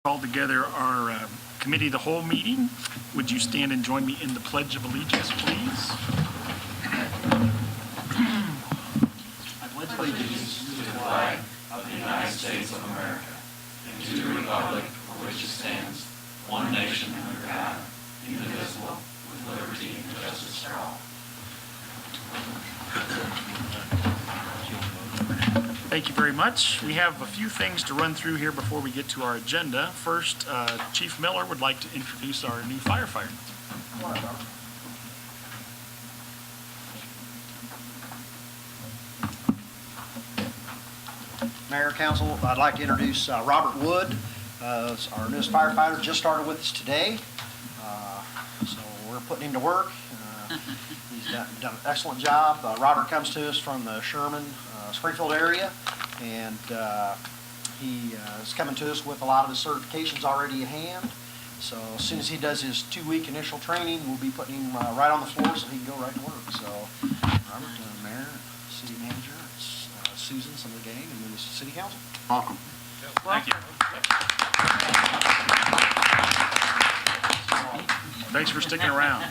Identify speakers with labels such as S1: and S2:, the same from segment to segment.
S1: call together our committee of the whole meeting. Would you stand and join me in the Pledge of Allegiance, please? I pledge allegiance to the flag
S2: of the United States of America and to the republic for which it stands, one nation under God, indivisible, with liberty and justice for all.
S1: Thank you very much. We have a few things to run through here before we get to our agenda. First, Chief Miller would like to introduce our new firefighter.
S3: Mayor, Council, I'd like to introduce Robert Wood, as our newest firefighter, just started with us today. So we're putting him to work. He's done an excellent job. Robert comes to us from the Sherman, Springfield area, and he is coming to us with a lot of his certifications already in hand. So as soon as he does his 2-week initial training, we'll be putting him right on the floor so he can go right to work. So Robert, Mayor, City Manager, Susan, some of the gang, and then the City Council.
S1: Welcome. Thank you. Thanks for sticking around.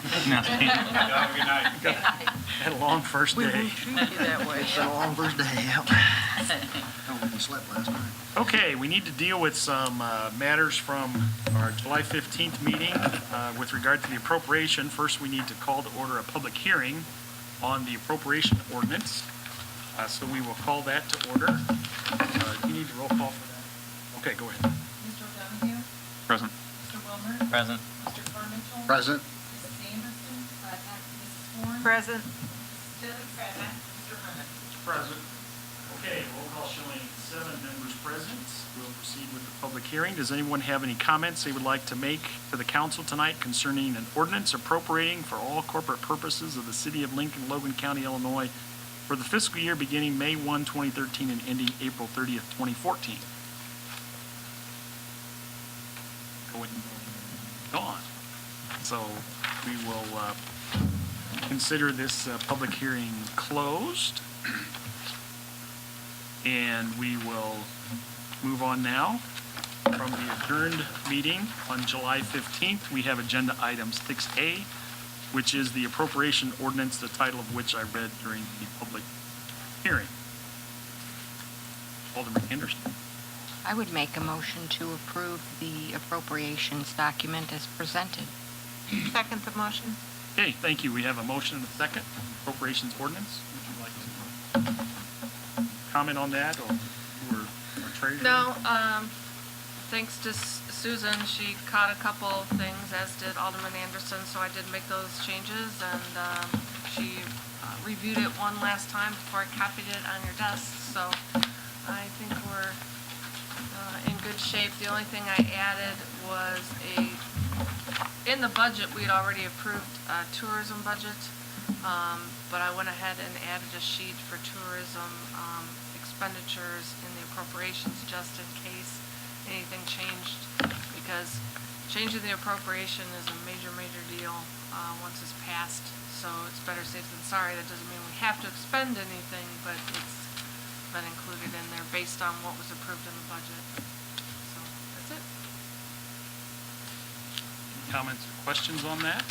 S1: Had a long first day.
S3: It's been a long first day, yep. We slept last night.
S1: Okay, we need to deal with some matters from our July 15th meeting with regard to the appropriation. First, we need to call to order a public hearing on the appropriation ordinance. So we will call that to order. Do you need a roll call for that? Okay, go ahead.
S4: Mr. O'Donoghue?
S1: Present.
S4: Mr. Wilmer?
S2: Present.
S4: Mr. Carmichael?
S3: Present.
S4: Mrs. Anderson? Present. Mrs. Horn?
S5: Present.
S4: Mrs. Tibbs? Present. Mr. Herman?
S1: Present. Okay, roll call showing 7 members present. We'll proceed with the public hearing. Does anyone have any comments they would like to make to the council tonight concerning an ordinance appropriating for all corporate purposes of the city of Lincoln, Logan County, Illinois, for the fiscal year beginning May 1, 2013 and ending April 30th, 2014? Gone. So we will consider this public hearing closed. And we will move on now. From the adjourned meeting on July 15th, we have agenda item 6A, which is the appropriation ordinance, the title of which I read during the public hearing. Alderman Anderson.
S5: I would make a motion to approve the appropriations document as presented. Second the motion.
S1: Okay, thank you. We have a motion and a second. Appropriations ordinance. Would you like to comment on that, or treasurer?
S6: No, thanks to Susan, she caught a couple things, as did Alderman Anderson, so I did make those changes, and she reviewed it one last time before I copied it on your desk, so I think we're in good shape. The only thing I added was in the budget, we had already approved a tourism budget, but I went ahead and added a sheet for tourism expenditures in the appropriations just in case anything changed, because changing the appropriation is a major deal once it's passed, so it's better safe than sorry. That doesn't mean we have to expend anything, but it's been included in there based on what was approved in the budget. So that's it.
S1: Any comments or questions on that?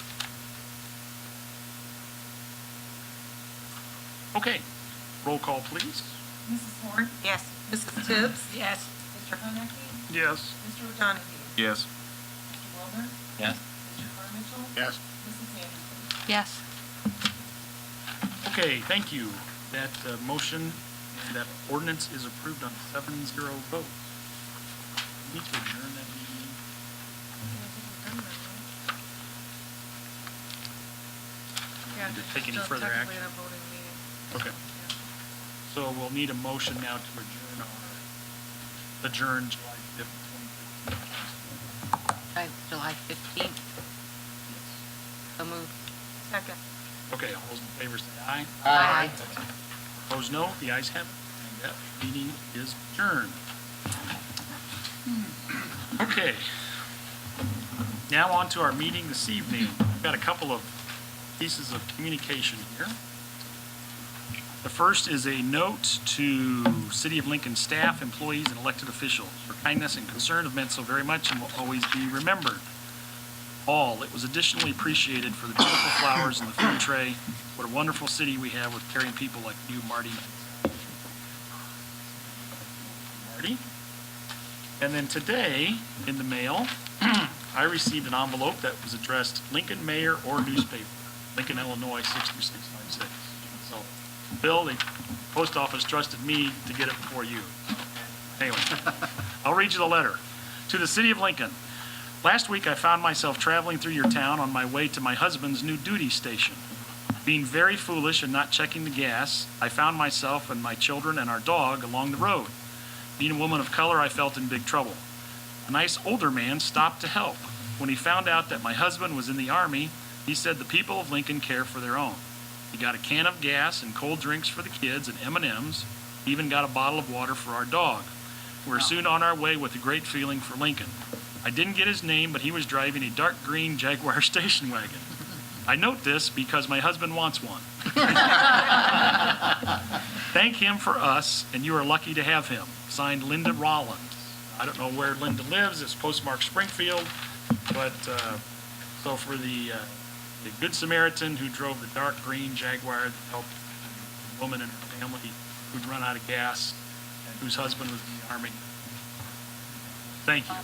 S1: Okay, roll call please.
S4: Mrs. Horn?
S5: Yes.
S4: Mrs. Tibbs?
S5: Yes.
S4: Mr. Konecki?
S1: Yes.
S4: Mr. O'Donoghue?
S2: Yes.
S4: Mr. Wilmer?
S2: Yes.
S4: Mr. Carmichael?
S3: Yes.
S4: Mrs. Anderson?
S5: Yes.
S1: Okay, thank you. That motion and that ordinance is approved on 7-0 votes. We need to adjourn that meeting.
S6: Yeah,
S1: Need to
S6: it's
S1: take any
S6: still
S1: further
S6: technically
S1: action?
S6: a voting meeting.
S1: Okay. So we'll need a motion now to adjourn July 5th, 2015.
S5: July 15th. So moved. Second.
S1: Okay, all those in favor say aye.
S5: Aye.
S1: Opposed, no. The ayes have it. And that meeting is adjourned. Okay. Now on to our meeting this evening. We've got a couple of pieces of communication here. The first is a note to City of Lincoln staff, employees, and elected officials. Your kindness and concern have meant so very much and will always be remembered. All, it was additionally appreciated for the beautiful flowers and the food tray. What a wonderful city we have with caring people like you, Marty. Marty? And then today, in the mail, I received an envelope that was addressed Lincoln Mayor or Newspaper, Lincoln, Illinois, 63656. So, Bill, the post office trusted me to get it before you. Anyway, I'll read you the letter. To the City of Lincoln. Last week, I found myself traveling through your town on my way to my husband's new duty station. Being very foolish and not checking the gas, I found myself and my children and our dog along the road. Being a woman of color, I felt in big trouble. A nice older man stopped to help. When he found out that my husband was in the Army, he said the people of Lincoln care for their own. He got a can of gas and cold drinks for the kids and M&Ms. He even got a bottle of water for our dog. We're soon on our way with a great feeling for Lincoln. I didn't get his name, but he was driving a dark green Jaguar station wagon. I note this because my husband wants one. Thank him for us, and you are lucky to have him. Signed, Linda Rollins. I don't know where Linda lives. It's postmarked Springfield. But, so for the Good Samaritan who drove the dark green Jaguar that helped a woman and her family who'd run out of gas and whose husband was in the Army. Thank you.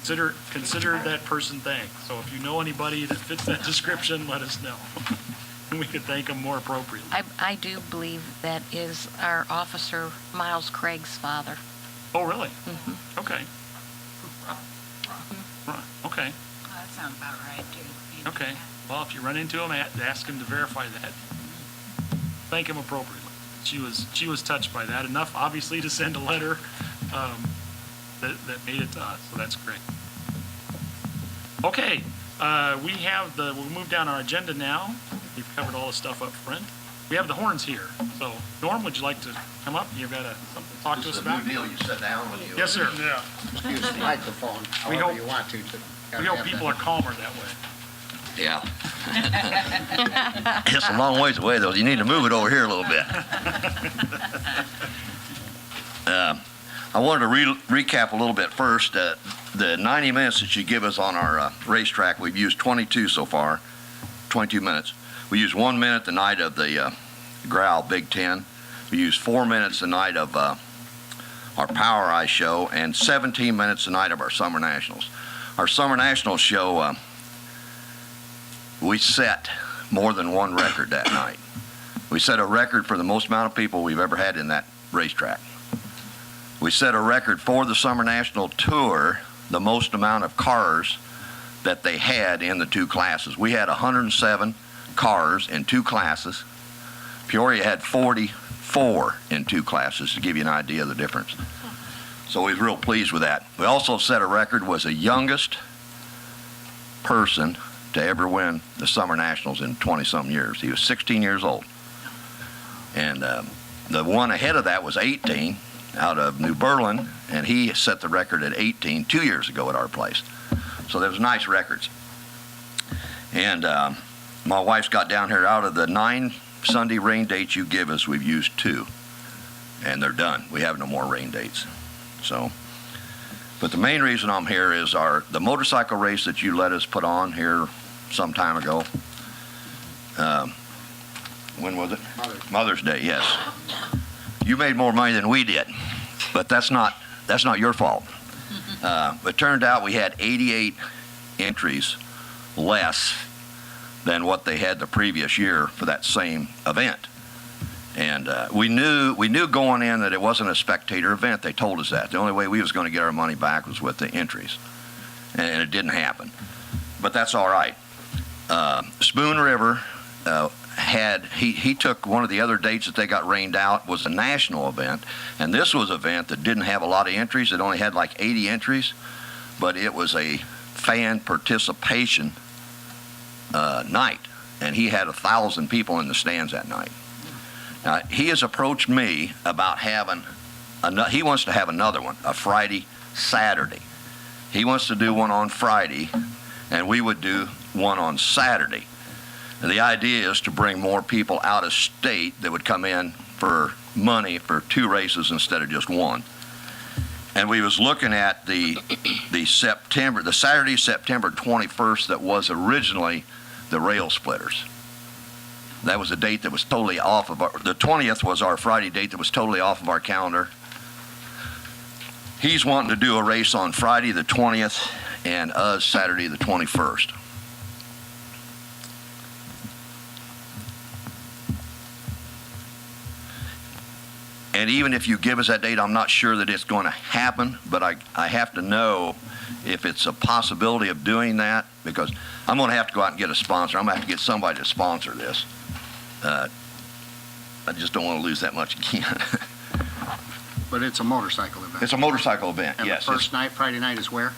S1: So, consider that person thanked. So if you know anybody that fits that description, let us know. And we could thank them more appropriately.
S5: I do believe that is our officer Miles Craig's father.
S1: Oh, really?
S5: Mm-hmm.
S1: Okay. Right. Okay.
S4: That sounds about right, too.
S1: Okay. Well, if you run into him, ask him to verify that. Thank him appropriately. She was touched by that enough, obviously, to send a letter that made it to us. So that's great. Okay. We'll move down our agenda now. We've covered all the stuff up front. We have the horns here. So, Norm, would you like to come up? You've got something to talk to us about?
S7: This is a new deal, you sit down when you.
S1: Yes, sir.
S8: Yeah.
S7: Use the microphone
S1: We
S7: however
S1: hope-
S7: you want to.
S1: We hope people are calmer that way.
S8: Yeah. It's a long ways away, though. You need to move it over here a little bit. I wanted to recap a little bit first. The 90 minutes that you give us on our racetrack, we've used 22 so far, 22 minutes. We used 1 minute the night of the Growl Big Ten. We used 4 minutes the night of our Power Eye show, and 17 minutes the night of our Summer Nationals. Our Summer Nationals show, we set more than one record that night. We set a record for the most amount of people we've ever had in that racetrack. We set a record for the Summer National Tour, the most amount of cars that they had in the two classes. We had 107 cars in two classes. Peoria had 44 in two classes, to give you an idea of the difference. So we was real pleased with that. We also set a record, was the youngest person to ever win the Summer Nationals in 20-some years. He was 16 years old. And the one ahead of that was 18, out of New Berlin, and he set the record at 18 2 years ago at our place. So there was nice records. And my wife's got down here, out of the 9 Sunday rain dates you give us, we've used 2. And they're done. We have no more rain dates. So, but the main reason I'm here is the motorcycle race that you let us put on here some time ago. When was it? Mother's Day, yes. You made more money than we did, but that's not your fault. It turned out we had 88 entries less than what they had the previous year for that same event. And we knew going in that it wasn't a spectator event. They told us that. The only way we was going to get our money back was with the entries. And it didn't happen. But that's all right. Spoon River he took one of the other dates that they got rained out, was a national event. And this was an event that didn't have a lot of entries. It only had like 80 entries. But it was a fan participation night. And he had 1,000 people in the stands that night. Now, he has approached me about he wants to have another one, a Friday, Saturday. He wants to do one on Friday, and we would do one on Saturday. And the idea is to bring more people out of state that would come in for money for 2 races instead of just one. And we was looking at the Saturday, September 21st, that was originally the Rail Splitters. That was a date that was totally off of the 20th was our Friday date that was totally off of our calendar. He's wanting to do a race on Friday the 20th and us Saturday the 21st. And even if you give us that date, I'm not sure that it's going to happen, but I have to know if it's a possibility of doing that, because I'm going to have to go out and get a sponsor. I'm going to have to get somebody to sponsor this. I just don't want to lose that much again.
S7: But it's a motorcycle event.
S8: It's a motorcycle event,
S7: And
S8: yes.
S7: the first night, Friday night, is where?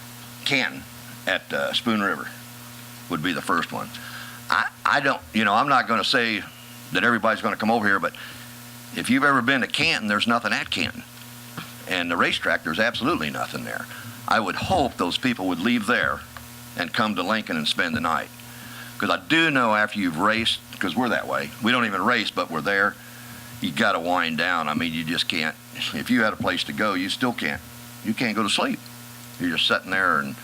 S8: Canton at Spoon River would be the first one. I don't, I'm not going to say that everybody's going to come over here, but if you've ever been to Canton, there's nothing at Canton. And the racetrack, there's absolutely nothing there. I would hope those people would leave there and come to Lincoln and spend the night. Because I do know after you've raced, because we're that way, we don't even race, but we're there, you got to wind down. I mean, you just can't. If you had a place to go, you still can't. You can't go to sleep. You're just sitting there, and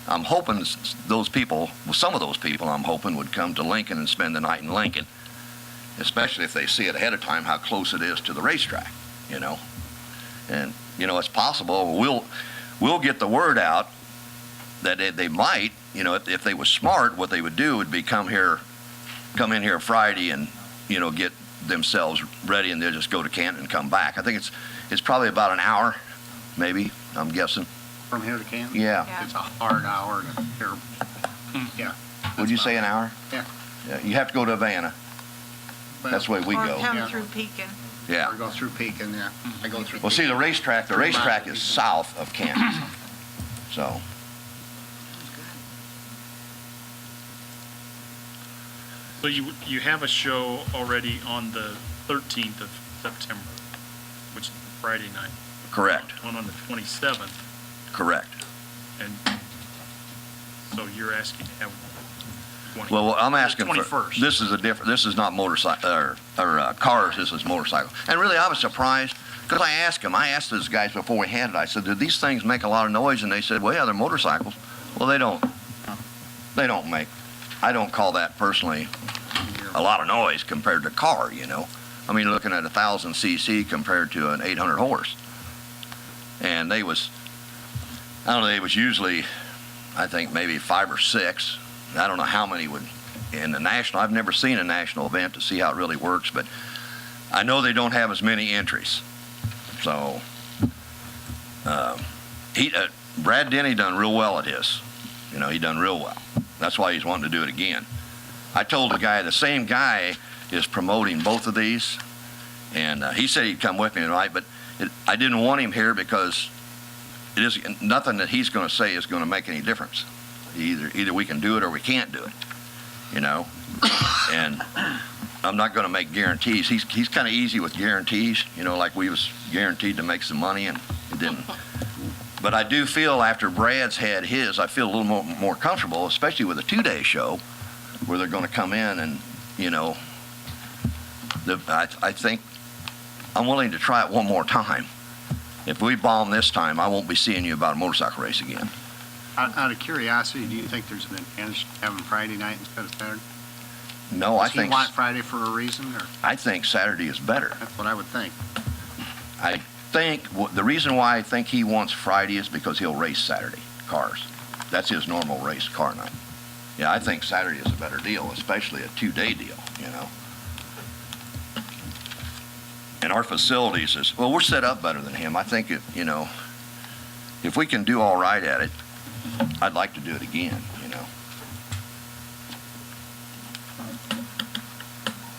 S8: I'm hoping those people, well, some of those people I'm hoping would come to Lincoln and spend the night in Lincoln, especially if they see it ahead of time how close it is to the racetrack, And, it's possible. We'll get the word out that they might, if they were smart, what they would do would be come in here Friday and, get themselves ready, and they'll just go to Canton and come back. I think it's probably about an hour, maybe, I'm guessing.
S7: From here to Canton?
S8: Yeah.
S7: It's a hard hour to here. Yeah.
S8: Would you say an hour?
S7: Yeah.
S8: Yeah. You have to go to Havana. That's the way we
S4: Or
S8: go.
S4: come
S7: Yeah.
S4: through Pekin.
S8: Yeah.
S7: Or go through Pekin, yeah. I go through.
S8: Well, see, the racetrack is south of Canton. So,
S1: So you have a show already on the 13th of September, which is Friday night.
S8: correct,
S1: One on the 27th,
S8: correct.
S1: and so you're asking to have one.
S8: Well, I'm asking for,
S1: 21st.
S8: this is not motorcycle, or cars, this is motorcycle. And really, I was surprised, because I asked those guys before we had it, I said, do these things make a lot of noise? And they said, well, yeah, they're motorcycles. Well, they don't make, I don't call that personally a lot of noise compared to car, I mean, looking at 1,000 cc compared to an 800 horse. And they was usually, I think, maybe 5 or 6. I don't know how many would in the national. I've never seen a national event to see how it really works, but I know they don't have as many entries. So, Brad Denny done real well at his. He done real well. That's why he's wanting to do it again. I told the same guy is promoting both of these, and he said he'd come with me tonight, but I didn't want him here because it is nothing that he's going to say is going to make any difference. Either we can do it or we can't do it, and I'm not going to make guarantees. He's kind of easy with guarantees, like we was guaranteed to make some money and it didn't. But I do feel after Brad's had his, I feel a little more comfortable, especially with a 2-day show where they're going to come in and, I think I'm willing to try it one more time. If we bomb this time, I won't be seeing you about a motorcycle race again.
S7: Out of curiosity, do you think there's an advantage to having Friday night instead of Saturday?
S8: No,
S7: Do you want Friday for a reason, or?
S8: I think Saturday is better.
S7: That's what I would think.
S8: I think the reason why I think he wants Friday is because he'll race Saturday cars. That's his normal race car night. Yeah, I think Saturday is a better deal, especially a 2-day deal, And our facilities we're set up better than him. I think if we can do all right at it, I'd like to do it again,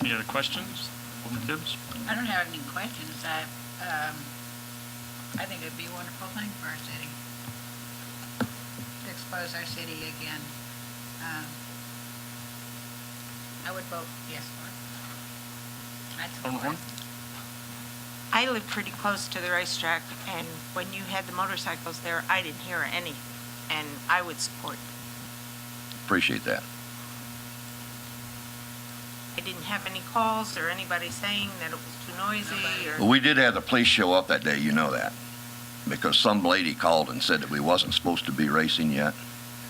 S1: Any other questions? Alderman Tibbs?
S4: I don't have any questions. I think it'd be a wonderful thing for our city. To expose our city again. I would vote yes for it. I'd
S1: Alderman Horn?
S4: support it. I live pretty close to the racetrack, and when you had the motorcycles there, I didn't hear any, and I would support.
S8: Appreciate that.
S4: I didn't have any calls or anybody saying that it was too noisy or.
S8: Well, we did have the police show up that day, you know that, because some lady called and said that we wasn't supposed to be racing yet.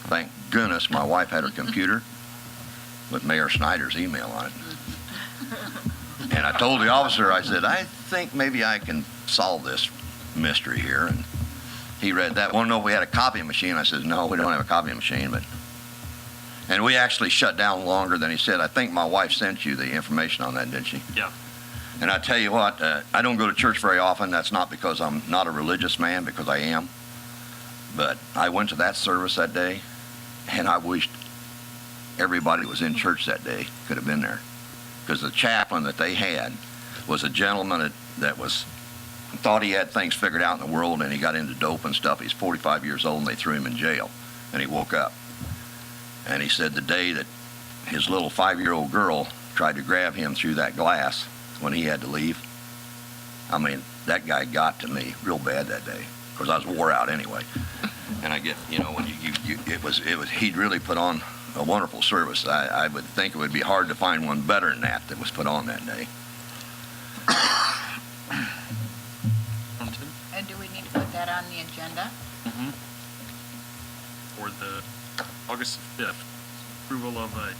S8: Thank goodness my wife had her computer with Mayor Snyder's email on it. And I told the officer, I said, I think maybe I can solve this mystery here. And he read that. Want to know if we had a copy machine? I said, no, we don't have a copy machine. And we actually shut down longer than he said. I think my wife sent you the information on that, didn't she?
S1: Yeah.
S8: And I tell you what, I don't go to church very often. That's not because I'm not a religious man, because I am. But I went to that service that day, and I wished everybody that was in church that day could have been there. Because the chaplain that they had was a gentleman that thought he had things figured out in the world, and he got into dope and stuff. He's 45 years old, and they threw him in jail, and he woke up. And he said the day that his little 5-year-old girl tried to grab him through that glass when he had to leave, I mean, that guy got to me real bad that day, because I was wore out anyway. And I get, when he'd really put on a wonderful service. I would think it would be hard to find one better than that was put on that day.
S5: And do we need to put that on the agenda?
S1: Mm-hmm. For the August 5th, approval of a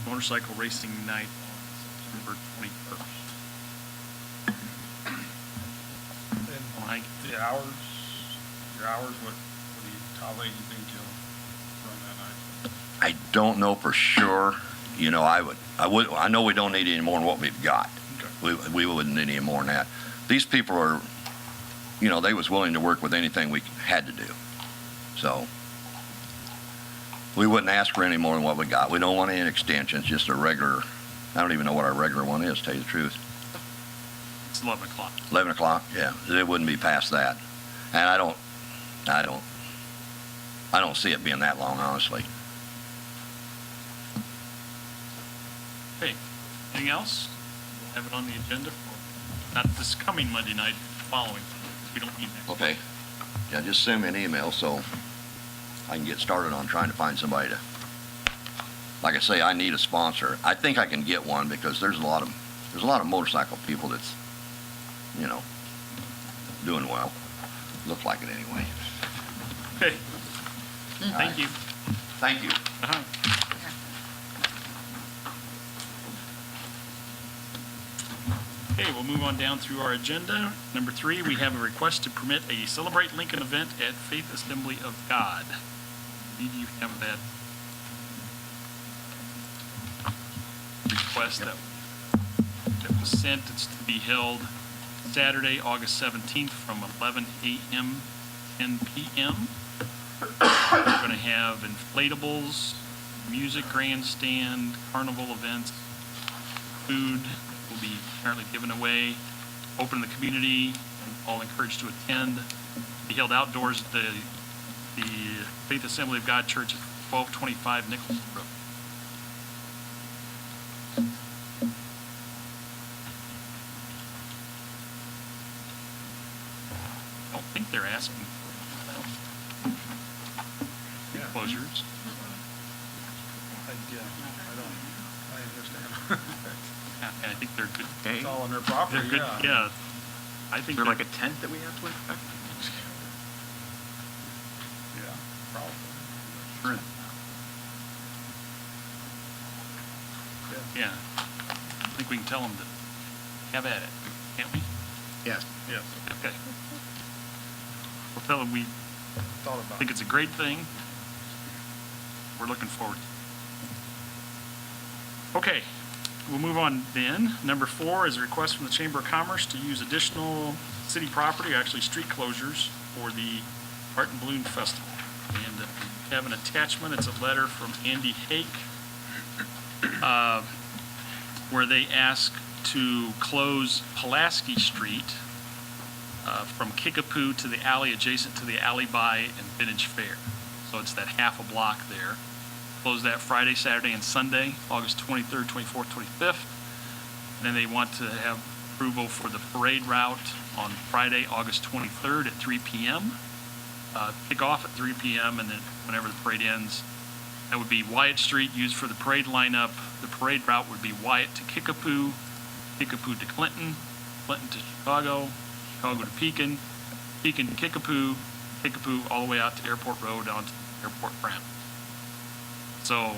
S1: motorcycle racing night on September 21st. Mike?
S9: The hours, how late do you think you'll run that night?
S8: I don't know for sure. I know we don't need any more than what we've got.
S1: Okay.
S8: We wouldn't need any more than that. These people are, they was willing to work with anything we had to do. So we wouldn't ask for any more than what we got. We don't want any extensions, just a regular, I don't even know what our regular one is, to tell you the truth.
S1: It's 11 o'clock.
S8: 11 o'clock, yeah. It wouldn't be past that. And I don't see it being that long, honestly.
S1: Okay. Anything else? We'll have it on the agenda for, not this coming Monday night, following. We don't need that.
S8: Okay. Yeah, just send me an email so I can get started on trying to find somebody to, like I say, I need a sponsor. I think I can get one because there's a lot of motorcycle people that's, doing well. Look like it anyway.
S1: Okay. Thank you.
S8: Thank you.
S1: Uh-huh. Okay, we'll move on down through our agenda. Number 3, we have a request to permit a Celebrate Lincoln event at Faith Assembly of God. Did you have that request that was sent? It's to be held Saturday, August 17th from 11 a.m. to 10 p.m. We're going to have inflatables, music grandstand, carnival events, food will be apparently given away, open to the community, and all encouraged to attend. Be held outdoors at the Faith Assembly of God Church at 1225 Nichols Road. I don't think they're asking for closures.
S9: I understand.
S1: Yeah, I think they're good.
S9: It's all on their property,
S1: They're good, yeah. I think
S2: Is there
S1: they're-
S2: like a tent that we have to inspect?
S9: Yeah, probably.
S2: Sure.
S1: Yeah. I think we can tell them to have at it, can't we?
S7: Yes.
S9: Yes,
S1: Okay. We'll tell them we
S9: thought about
S1: think
S9: it.
S1: it's a great thing. We're looking forward to it. Okay, we'll move on then. Number 4 is a request from the Chamber of Commerce to use additional city property, actually street closures, for the Art and Balloon Festival. And we have an attachment. It's a letter from Andy Hake, where they ask to close Pulaski Street from Kickapoo to the alley adjacent to the Alley By and Vintage Fair. So it's that half a block there. Close that Friday, Saturday, and Sunday, August 23rd, 24th, 25th. And then they want to have approval for the parade route on Friday, August 23rd at 3 p.m. Kick off at 3 p.m. and then whenever the parade ends, That would be Wyatt Street used for the parade lineup. The parade route would be Wyatt to Kickapoo, Kickapoo to Clinton, Clinton to Chicago, Chicago to Pekin, Pekin to Kickapoo, Kickapoo all the way out to Airport Road onto Airport Ramp. So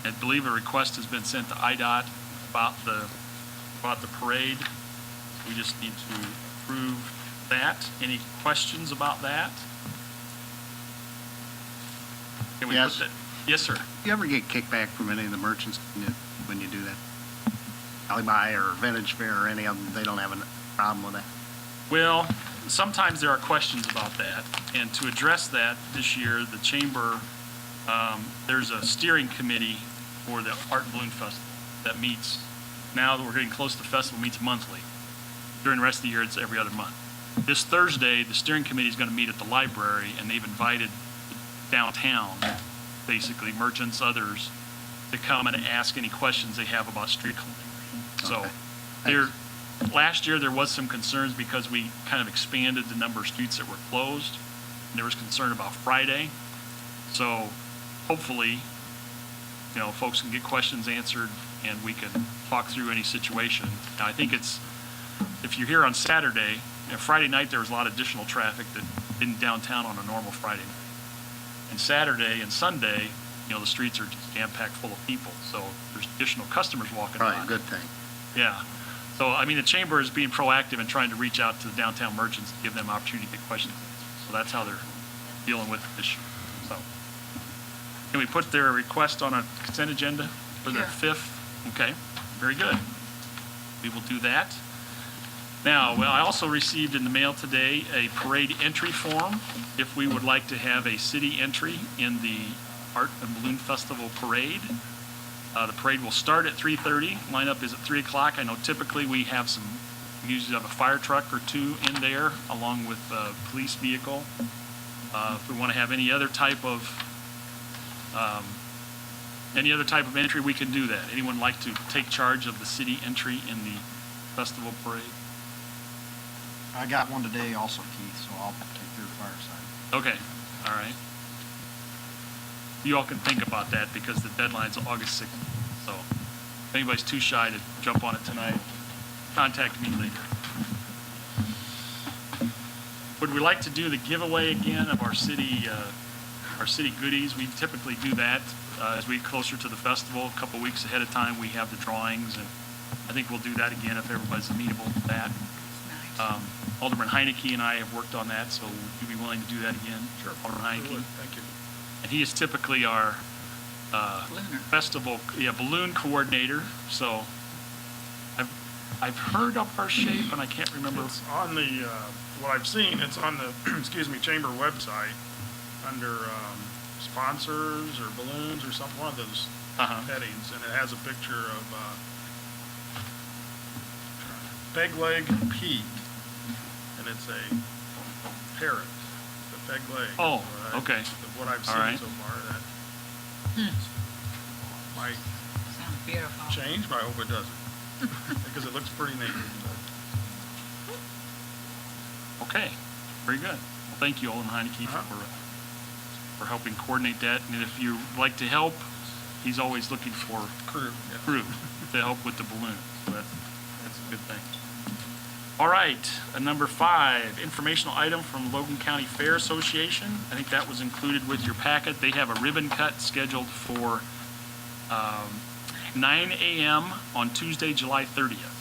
S1: I believe a request has been sent to IDOT about the parade. We just need to approve that. Any questions about that? Can we
S7: Yes.
S1: put that? Yes, sir.
S7: You ever get kickback from any of the merchants when you do that? Alibi or Vintage Fair or any of them, they don't have a problem with that?
S1: Well, sometimes there are questions about that, and to address that this year, the chamber, there's a steering committee for the Art and Balloon Festival that meets, now that we're getting close to the festival, meets monthly. During the rest of the year, it's every other month. This Thursday, the steering committee is going to meet at the library, and they've invited downtown, basically merchants, others, to come and ask any questions they have about street cleaning. So
S7: Okay.
S1: there, last year, there was some concerns because we kind of expanded the number of streets that were closed. And there was concern about Friday. So hopefully, you know, folks can get questions answered and we can talk through any situation. Now, I think it's, if you're here on Saturday, you know, Friday night, there was a lot of additional traffic that isn't downtown on a normal Friday night. And Saturday and Sunday, you know, the streets are just jam-packed full of people. So there's additional customers walking by.
S7: Right, good thing.
S1: Yeah. So, I mean, the chamber is being proactive and trying to reach out to the downtown merchants to give them opportunity to get questions answered. So that's how they're dealing with the issue. So, can we put their request on a consent agenda for the 5th? Okay, very good. We will do that. Now, well, I also received in the mail today a parade entry form. If we would like to have a city entry in the Art and Balloon Festival parade. The parade will start at 3:30. Lineup is at 3 o'clock. I know typically we usually have a fire truck or two in there along with a police vehicle. If we want to have any other type of entry, we can do that. Anyone like to take charge of the city entry in the festival parade?
S3: I got one today also, Keith, so I'll take your fireside.
S1: Okay, all right. You all can think about that because the deadline's August 6th. So if anybody's too shy to jump on it tonight, contact me later. Would we like to do the giveaway again of our city goodies? We typically do that as we get closer to the festival. A couple weeks ahead of time, we have the drawings, and I think we'll do that again if everybody's amenable to that. Alderman Heineke and I have worked on that, so would you be willing to do that again? Sure. Alderman Heineke?
S9: Thank you.
S1: And he is typically our festival, balloon coordinator. So I've heard up our shape, and I can't remember.
S9: It's on the, what I've seen, it's on the, chamber website under sponsors or balloons or something, one of those headings, and it has a picture of Peg Leg Pete, and it's a parrot, the peg leg.
S1: Oh,
S9: So
S1: okay.
S9: What I've
S1: All
S9: seen
S1: right.
S9: so far, that might
S5: Sounds beautiful.
S9: change, but I hope it doesn't, because it looks pretty neat.
S1: Okay, very good. Well, thank you, Alderman Heineke, for helping coordinate that. And if you'd like to help, he's always looking for
S9: Crew, yeah.
S1: crew to help with the balloon. So that's a good thing. All right, number 5, informational item from Logan County Fair Association. I think that was included with your packet. They have a ribbon cut scheduled for 9 a.m. on Tuesday, July 30th.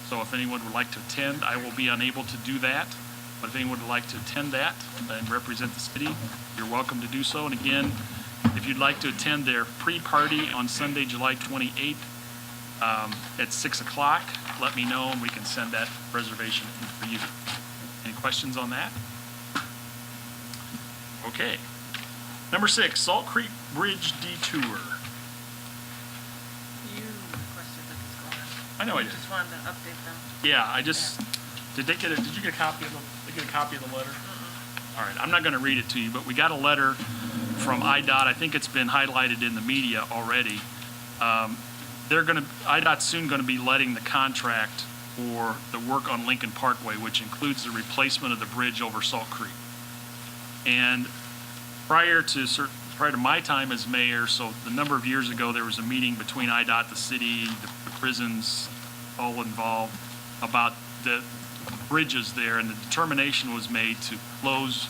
S1: So if anyone would like to attend, I will be unable to do that. But if anyone would like to attend that and represent the city, you're welcome to do so. And again, if you'd like to attend their pre-party on Sunday, July 28th, at 6 o'clock, let me know and we can send that reservation in for you. Any questions on that? Okay. Number 6, Salt Creek Bridge Detour.
S6: You requested that this go on.
S1: I know I did.
S6: Just wanted to update them.
S1: Yeah, did you get a copy of the letter? All right, I'm not going to read it to you, but we got a letter from IDOT. I think it's been highlighted in the media already. IDOT's soon going to be letting the contract for the work on Lincoln Parkway, which includes the replacement of the bridge over Salt Creek. And prior to prior to my time as mayor, so the number of years ago, there was a meeting between IDOT, the city, the prisons, all involved, about the bridges there, and the determination was made to close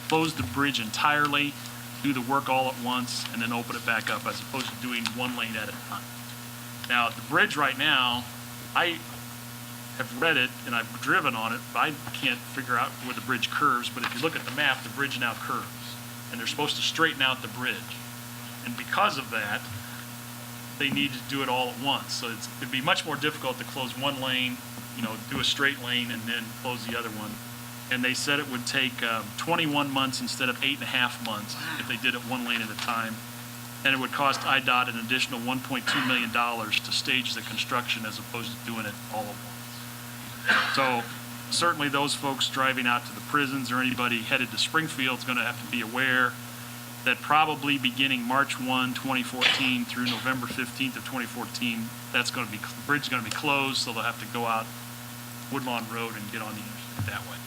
S1: the bridge entirely, do the work all at once, and then open it back up, as opposed to doing one lane at a time. Now, the bridge right now, I have read it and I've driven on it, but I can't figure out where the bridge curves, but if you look at the map, the bridge now curves, and they're supposed to straighten out the bridge. And because of that, they need to do it all at once. So it'd be much more difficult to close one lane, do a straight lane and then close the other one. And they said it would take 21 months instead of 8.5 months if they did it one lane at a time. And it would cost IDOT an additional $1.2 million to stage the construction as opposed to doing it all at once. So certainly those folks driving out to the prisons or anybody headed to Springfield is going to have to be aware that probably beginning March 1, 2014 through November 15th of 2014, the bridge is going to be closed, so they'll have to go out Woodlawn Road and get on the interstate that way.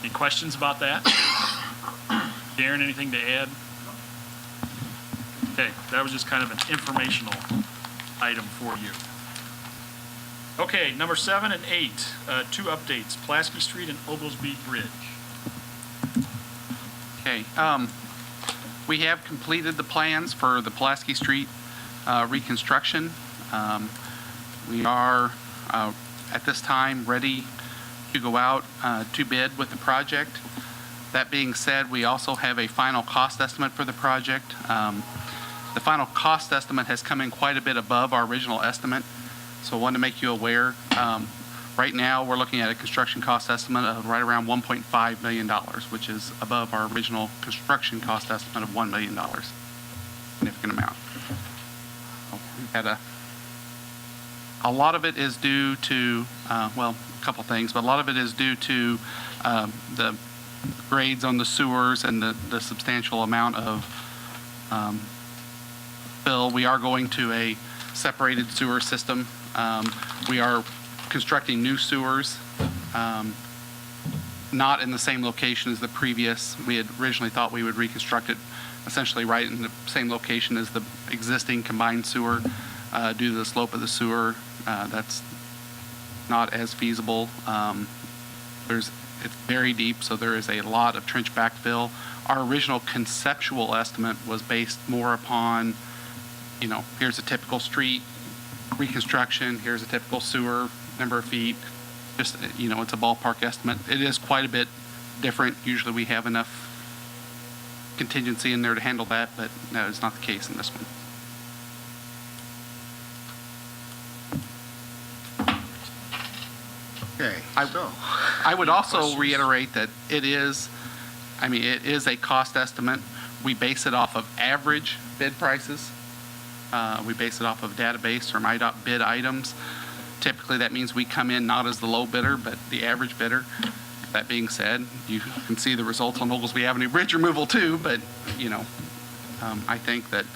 S1: Any questions about that? Darren, anything to add? Okay, that was just kind of an informational item for you. Okay, number 7 and 8, 2 updates, Pulaski Street and Oglesby Bridge.
S10: Okay, we have completed the plans for the Pulaski Street reconstruction. We are, at this time, ready to go out to bid with the project. That being said, we also have a final cost estimate for the project. The final cost estimate has come in quite a bit above our original estimate, so I want to make you aware. Right now, we're looking at a construction cost estimate of right around $1.5 million, which is above our original construction cost estimate of $1 million. Significant amount. We've had a lot of it is due to, well, a couple things, but a lot of it is due to the grades on the sewers and the substantial amount of fill. We are going to a separated sewer system. We are constructing new sewers, not in the same location as the previous. We had originally thought we would reconstruct it essentially right in the same location as the existing combined sewer. Due to the slope of the sewer, that's not as feasible. It's very deep, so there is a lot of trench backfill. Our original conceptual estimate was based more upon, here's a typical street reconstruction, here's a typical sewer, number of feet, just, it's a ballpark estimate. It is quite a bit different. Usually we have enough contingency in there to handle that, but that is not the case in this one.
S7: Okay, so,
S10: I would also reiterate that it is a cost estimate. We base it off of average bid prices. We base it off of database from IDOT bid items. Typically, that means we come in not as the low bidder, but the average bidder. That being said, you can see the results on Oglesby Avenue Bridge removal too, but, I think that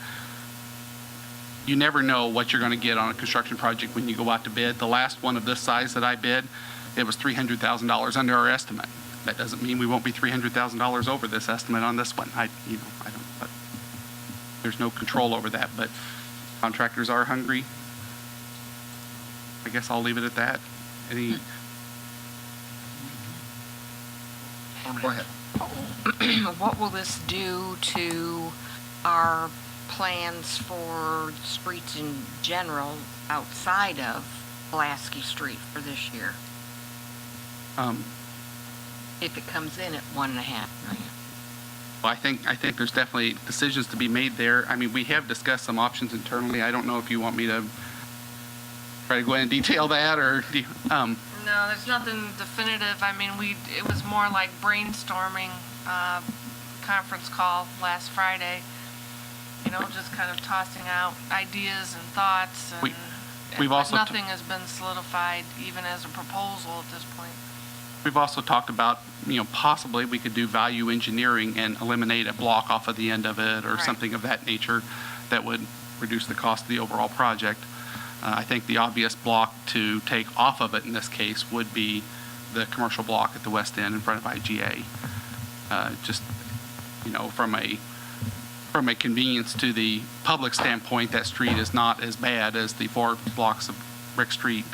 S10: you never know what you're going to get on a construction project when you go out to bid. The last one of this size that I bid, it was $300,000 under our estimate. That doesn't mean we won't be $300,000 over this estimate on this one. I don't, but there's no control over that, but contractors are hungry. I guess I'll leave it at that.
S7: go ahead.
S5: What will this do to our plans for streets in general outside of Pulaski Street for this year? If it comes in at $1.5 million.
S10: Well, I think there's definitely decisions to be made there. We have discussed some options internally. I don't know if you want me to try to go ahead and detail that, or do you,
S6: No, there's nothing definitive. It was more like brainstorming, conference call last Friday. Just kind of tossing out ideas and thoughts,
S10: we've
S6: but
S10: also
S6: nothing has been solidified even as a proposal at this point.
S10: We've also talked about, possibly we could do value engineering and eliminate a block off of the end of it or
S6: Right.
S10: something of that nature that would reduce the cost of the overall project. I think the obvious block to take off of it in this case would be the commercial block at the west end in front of IGA. Just from a convenience to the public standpoint, that street is not as bad as the 4 blocks of Brick Street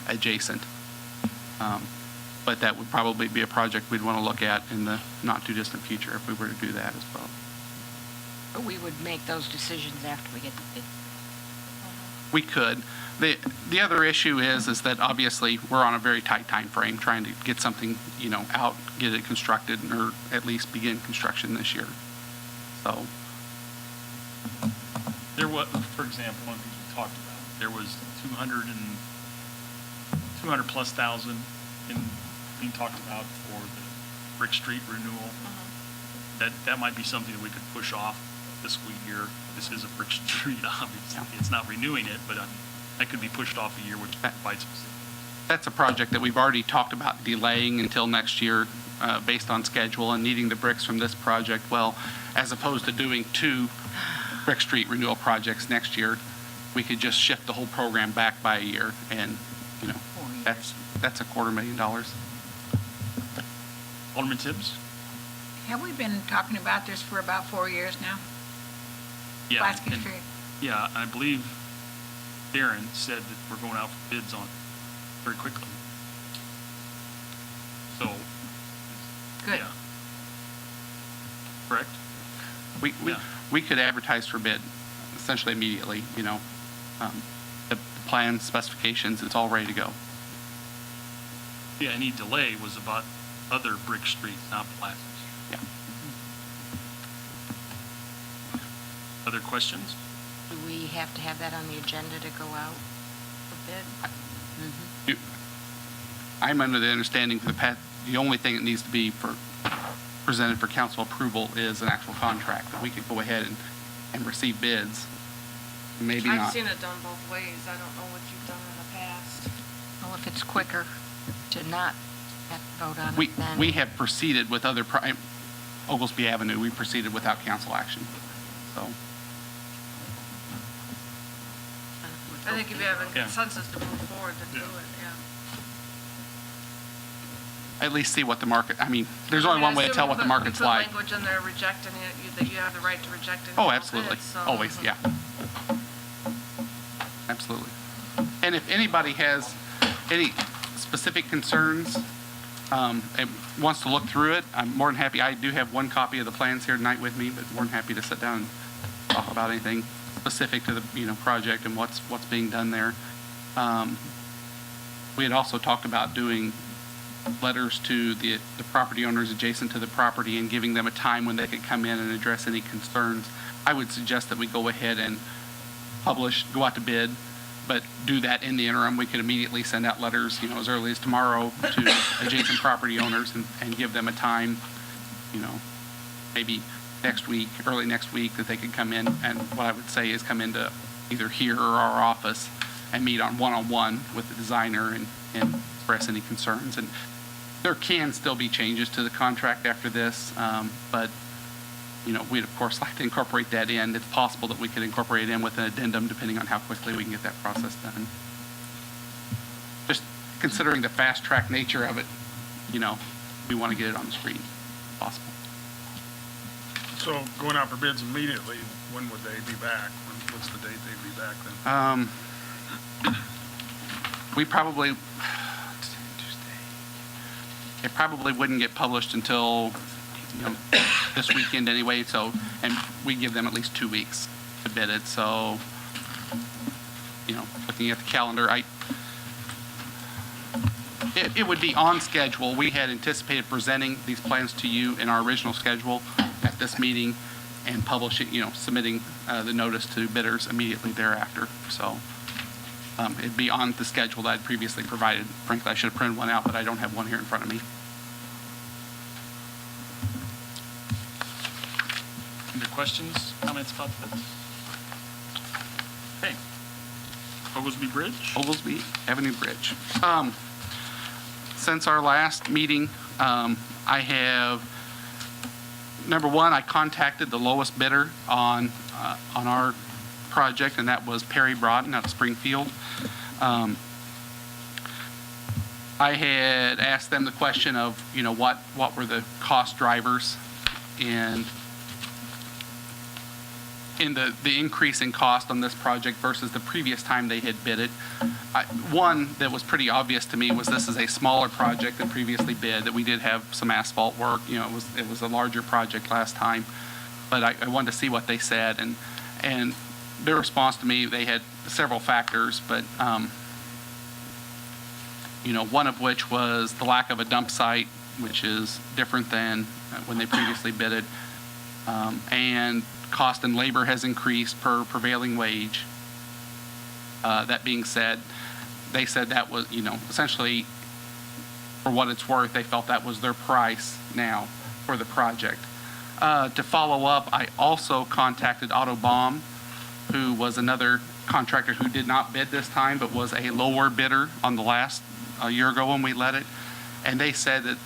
S10: adjacent. But that would probably be a project we'd want to look at in the not-too-distant future if we were to do that as well.
S5: But we would make those decisions after we get the bid.
S10: We could. The other issue is that obviously we're on a very tight time frame trying to get something, out, get it constructed, or at least begin construction this year. So,
S1: There was, for example, one of the things we talked about, there was 200 plus thousand being talked about for the Brick Street renewal. That might be something that we could push off this year. This is a Brick Street, obviously. It's not renewing it, but that could be pushed off a year, which provides specific.
S10: that's a project that we've already talked about delaying until next year based on schedule and needing the bricks from this project. Well, as opposed to doing 2 Brick Street renewal projects next year, we could just shift the whole program back by a year, and, that's $250,000.
S1: Alderman Tibbs?
S11: Have we been talking about this for about 4 years now?
S1: Yeah.
S11: Pulaski
S1: and-
S11: Street.
S1: Yeah, I believe Darren said that we're going out for bids on it very quickly. So.
S11: Good.
S1: Yeah. Correct? Yeah.
S10: We could advertise for bid essentially immediately, the plan specifications, it's all ready to go.
S1: Yeah, any delay was about other Brick Streets, not Pulaski.
S10: Yeah.
S1: Other questions?
S5: Do we have to have that on the agenda to go out for bid?
S10: I'm under the understanding the only thing that needs to be presented for council approval is an actual contract, that we could go ahead and receive bids. Maybe
S6: I've
S10: not.
S6: seen it done both ways. I don't know what you've done in the past.
S5: Well, if it's quicker to not have to vote on
S10: We
S5: it, then.
S10: we have proceeded with Oglesby Avenue, we proceeded without council action. So,
S6: I think if you have a
S1: Yeah.
S6: consensus to move forward, then do it, yeah.
S10: at least see what the market, there's only one way to tell what the market's like.
S6: Put language in there rejecting it, that you have the right to reject it.
S10: Oh, absolutely.
S6: Bids, so-
S10: Always, yeah. Absolutely. And if anybody has any specific concerns, and wants to look through it, I'm more than happy. I do have one copy of the plans here tonight with me, but more than happy to sit down and talk about anything specific to the, project and what's being done there. We had also talked about doing letters to the property owners adjacent to the property and giving them a time when they could come in and address any concerns. I would suggest that we go ahead and go out to bid, but do that in the interim. We could immediately send out letters, as early as tomorrow to adjacent property owners and give them a time, maybe next week, early next week, that they could come in. And what I would say is come into either here or our office and meet on one-on-one with the designer and express any concerns. And there can still be changes to the contract after this, but we'd of course like to incorporate that in. It's possible that we could incorporate it in with an addendum depending on how quickly we can get that process done. Just considering the fast track nature of it, we want to get it on the street if possible.
S9: So going out for bids immediately, when would they be back? What's the date they'd be back then?
S10: We probably, it probably wouldn't get published until, this weekend anyway, and we give them at least 2 weeks to bid it, so, looking at the calendar, it would be on schedule. We had anticipated presenting these plans to you in our original schedule at this meeting and publishing, submitting the notice to bidders immediately thereafter, so. It'd be on the schedule that I'd previously provided. Frankly, I should have printed one out, but I don't have one here in front of me.
S1: Any questions, comments about this? Okay. Oglesby Bridge?
S10: Oglesby Avenue Bridge. Since our last meeting, I have, number one, I contacted the lowest bidder on our project, and that was Perry Broughton out of Springfield. I had asked them the question of, what were the cost drivers, and in the increase in cost on this project versus the previous time they had bid it. One that was pretty obvious to me was this is a smaller project than previously bid, that we did have some asphalt work. You know, it was a larger project last time. But I wanted to see what they said, and their response to me, they had several factors, but, you know, one of which was the lack of a dump site, which is different than when they previously bid it. And cost and labor has increased per prevailing wage. That being said, they said that was, you know, essentially, for what it's worth, they felt that was their price now for the project. To follow up, I also contacted Autobahn, who was another contractor who did not bid this time, but was a lower bidder on the last, a year ago when we let it. And they said that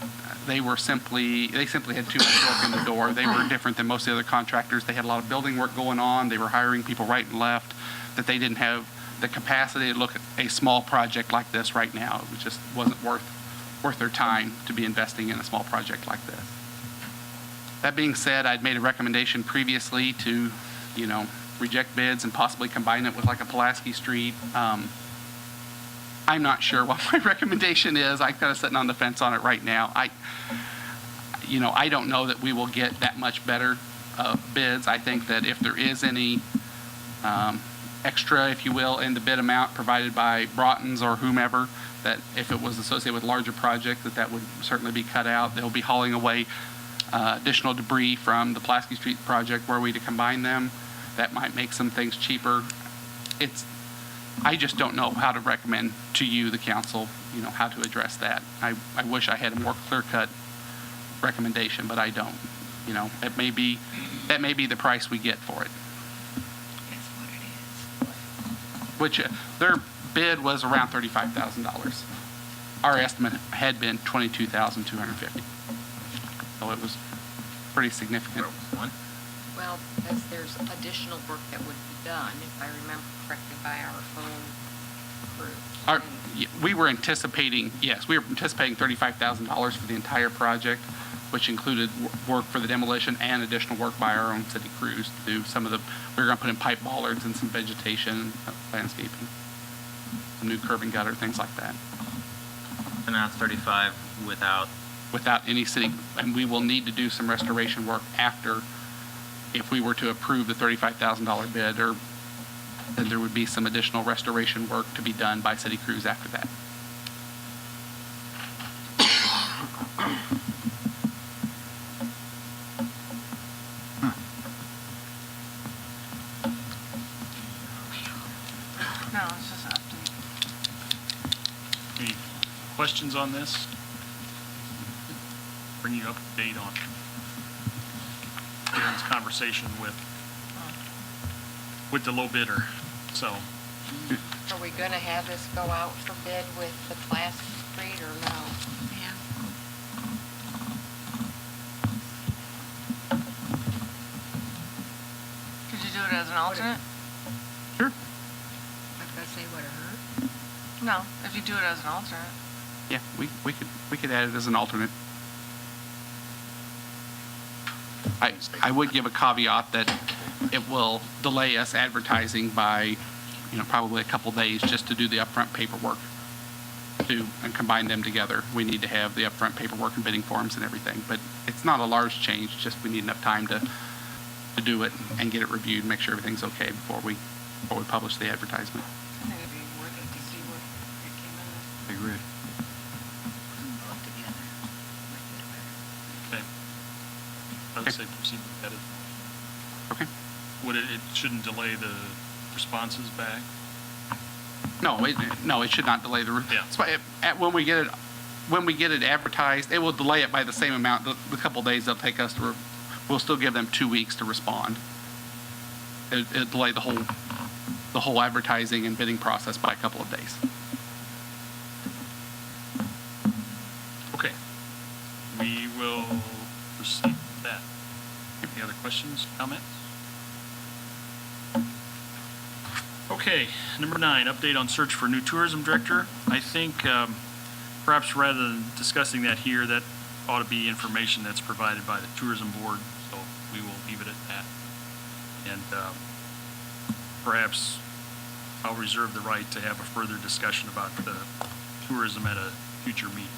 S10: they simply had too much work in the door. They were different than most of the other contractors. They had a lot of building work going on. They were hiring people right and left, that they didn't have the capacity to look at a small project like this right now. It just wasn't worth their time to be investing in a small project like this. That being said, I'd made a recommendation previously to, you know, reject bids and possibly combine it with like a Pulaski Street. I'm not sure what my recommendation is. I'm kind of sitting on the fence on it right now. I don't know that we will get that much better bids. I think that if there is any extra, if you will, in the bid amount provided by Broughton's or whomever, that if it was associated with larger project, that would certainly be cut out. They'll be hauling away additional debris from the Pulaski Street project were we to combine them. That might make some things cheaper. I just don't know how to recommend to you, the council, you know, how to address that. I wish I had a more clear-cut recommendation, but I don't. You know, that may be the price we get for it.
S11: That's what it is.
S10: Which their bid was around $35,000. Our estimate had been $22,250. So it was pretty significant.
S5: Well, because there's additional work that would be done, if I remember correctly, by our own crew.
S10: We were anticipating $35,000 for the entire project, which included work for the demolition and additional work by our own city crews to do some of the, we were going to put in pipe bollards and some vegetation, landscaping, some new curb and gutter, things like that.
S2: And that's 35 without
S10: any city, and we will need to do some restoration work after, if we were to approve the $35,000 bid, then there would be some additional restoration work to be done by city crews after that.
S6: No, it's just an update.
S1: Any questions on this? Bring you up to date on Aaron's conversation with the low bidder, so.
S5: Are we going to have this go out for bid with the Pulaski Street or no?
S11: Yeah.
S6: Could you do it as an alternate?
S10: Sure.
S11: I was gonna say what it hurt.
S6: No, if you do it as an alternate.
S10: Yeah, we could add it as an alternate. I would give a caveat that it will delay us advertising by, probably a couple days just to do the upfront paperwork and combine them together. We need to have the upfront paperwork and bidding forms and everything, but it's not a large change, just we need enough time to do it and get it reviewed, make sure everything's okay before we publish the advertisement.
S11: I think it'd be worth it to see what it came in at.
S2: I agree.
S11: Both together. Might get it better.
S1: Okay. I would say proceed with that.
S10: Okay.
S1: It shouldn't delay the responses back?
S10: No, it should not delay the.
S1: Yeah.
S10: When we get it advertised, it will delay it by the same amount. The couple days they'll take us to, we'll still give them 2 weeks to respond. It'll delay the whole advertising and bidding process by a couple of days.
S1: Okay. We will proceed with that. Any other questions, comments? Okay, number 9, update on search for new tourism director. I think perhaps rather than discussing that here, that ought to be information that's provided by the tourism board, so we will leave it at that. And perhaps I'll reserve the right to have a further discussion about the tourism at a future meeting.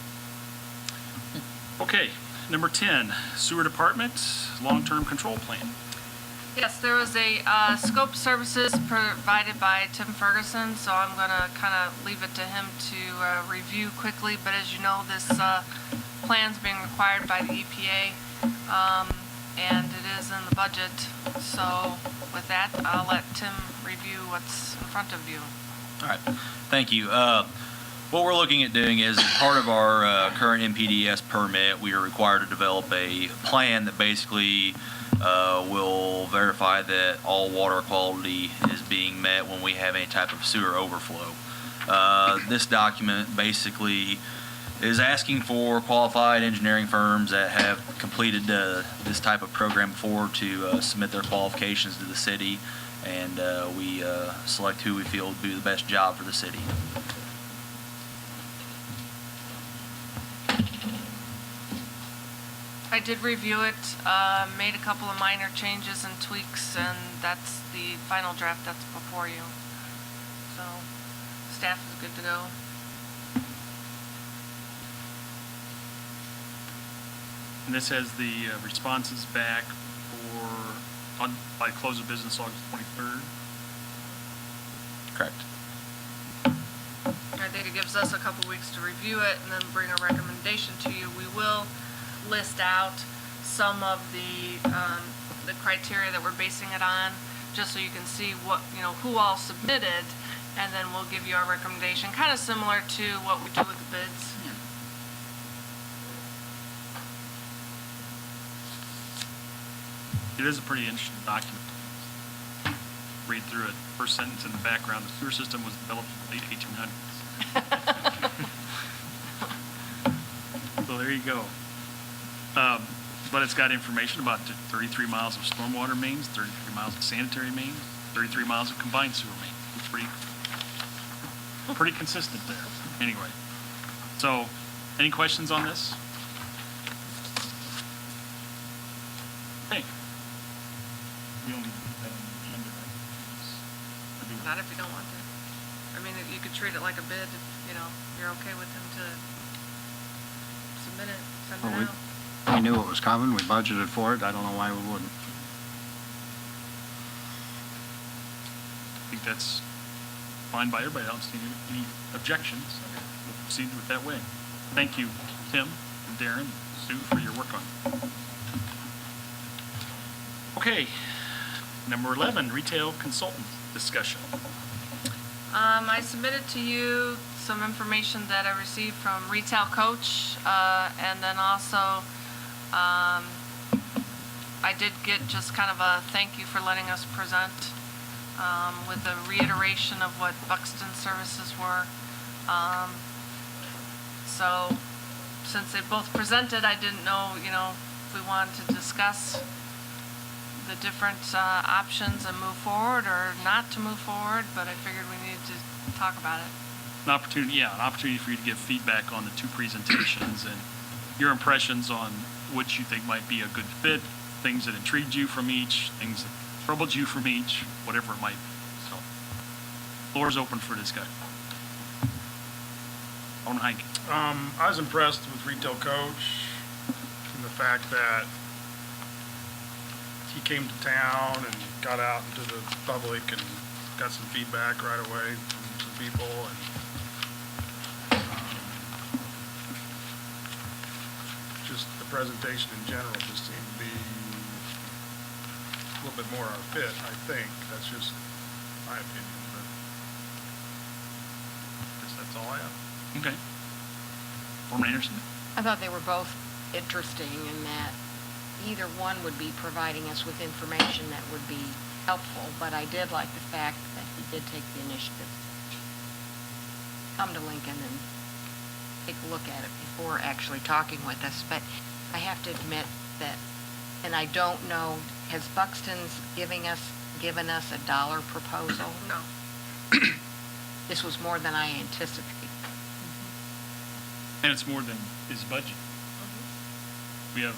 S1: Okay, number 10, Sewer Department, Long-Term Control Plan.
S6: Yes, there was a scope services provided by Tim Ferguson, so I'm going to kind of leave it to him to review quickly. But as you know, this plan's being required by the EPA, and it is in the budget. So with that, I'll let Tim review what's in front of you.
S12: All right, thank you. What we're looking at doing is, as part of our current MPDS permit, we are required to develop a plan that basically will verify that all water quality is being met when we have any type of sewer overflow. This document basically is asking for qualified engineering firms that have completed this type of program before to submit their qualifications to the city, and we select who we feel would do the best job for the city.
S6: I did review it, made a couple of minor changes and tweaks, and that's the final draft that's before you. So staff is good to go.
S1: And this has the responses back by close of business August 23rd.
S12: Correct.
S6: I think it gives us a couple weeks to review it and then bring a recommendation to you. We will list out some of the criteria that we're basing it on, just so you can see what, who all submitted, and then we'll give you our recommendation, kind of similar to what we do with the bids.
S1: It is a pretty interesting document. Read through it. First sentence in the background, the sewer system was developed in the late 1800s. So there you go. But it's got information about 33 miles of stormwater mains, 33 miles of sanitary mains, 33 miles of combined sewer mains. It's pretty consistent there. Anyway, so any questions on this? Okay. We don't need to put that on the agenda, right?
S6: Not if you don't want to. I mean, you could treat it like a bid if, you're okay with him to submit it, send it out.
S7: We knew it was coming, we budgeted for it, I don't know why we wouldn't.
S1: I think that's fine by everybody. I don't see any objections. We'll proceed with that way. Thank you, Tim and Darren, Sue, for your work on it. Okay, number 11, retail consultant discussion.
S6: I submitted to you some information that I received from Retail Coach, and then also I did get just kind of a thank you for letting us present with a reiteration of what Buxton services were. So since they both presented, I didn't know, if we wanted to discuss the different options and move forward or not to move forward, but I figured we needed to talk about it.
S1: An opportunity for you to give feedback on the two presentations and your impressions on which you think might be a good fit, things that intrigued you from each, things that troubled you from each, whatever it might be. So, floor is open for discussion. Alderman Heinke.
S9: I was impressed with Retail Coach and the fact that he came to town and got out into the public and got some feedback right away from some people, and just the presentation in general just seemed to be a little bit more our fit, I think. That's just my opinion, but I guess that's all I have.
S1: Okay. Alderman Anderson.
S5: I thought they were both interesting in that either one would be providing us with information that would be helpful, but I did like the fact that he did take the initiative to come to Lincoln and take a look at it before actually talking with us. But I have to admit that, and I don't know, has Buxton's given us a dollar proposal?
S6: No.
S5: This was more than I anticipated.
S1: And it's more than his budget. We have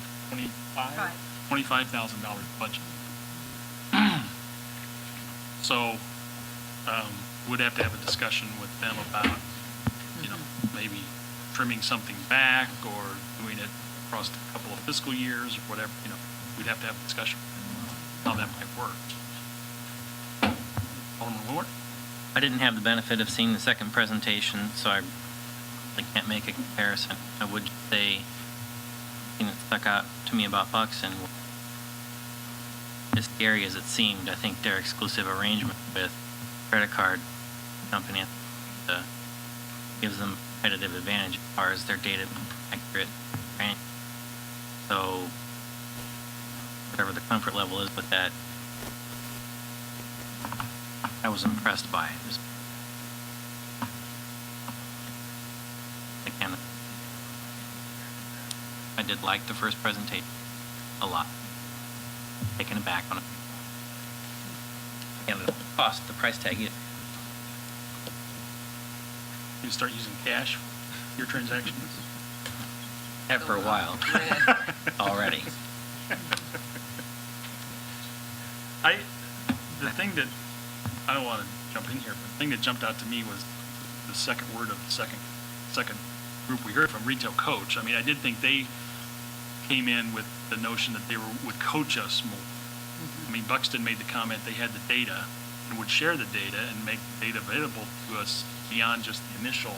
S1: $25,000 budget. So, would have to have a discussion with them about, maybe trimming something back or doing it across a couple of fiscal years or whatever, we'd have to have a discussion how that might work. Alderman Ward?
S13: I didn't have the benefit of seeing the second presentation, so I really can't make a comparison. I would say, the thing that stuck out to me about Buxton, as scary as it seemed, I think their exclusive arrangement with credit card company gives them a competitive advantage as far as their data being accurate. Right? So, whatever the comfort level is with that, I was impressed by it. Again, I did like the first presentation a lot. Taken aback on it. And the cost, the price tag,
S1: You start using cash for your transactions?
S13: have for a while already.
S1: The thing that, I don't want to jump in here, but the thing that jumped out to me was the second word of the second group we heard from, Retail Coach. I mean, I did think they came in with the notion that they would coach us more. I mean, Buxton made the comment they had the data and would share the data and make the data available to us beyond just the initial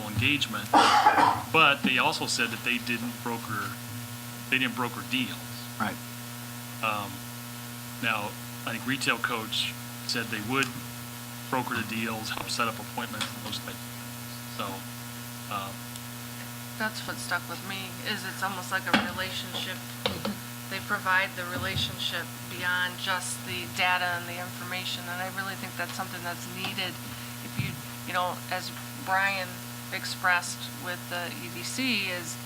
S1: engagement. But they also said that they didn't broker deals.
S7: Right.
S1: Now, I think Retail Coach said they would broker the deals, help set up appointments, and those types of things. So,
S6: That's what stuck with me, is it's almost like a relationship. They provide the relationship beyond just the data and the information, and I really think that's something that's needed. If as Brian expressed with the EDC, is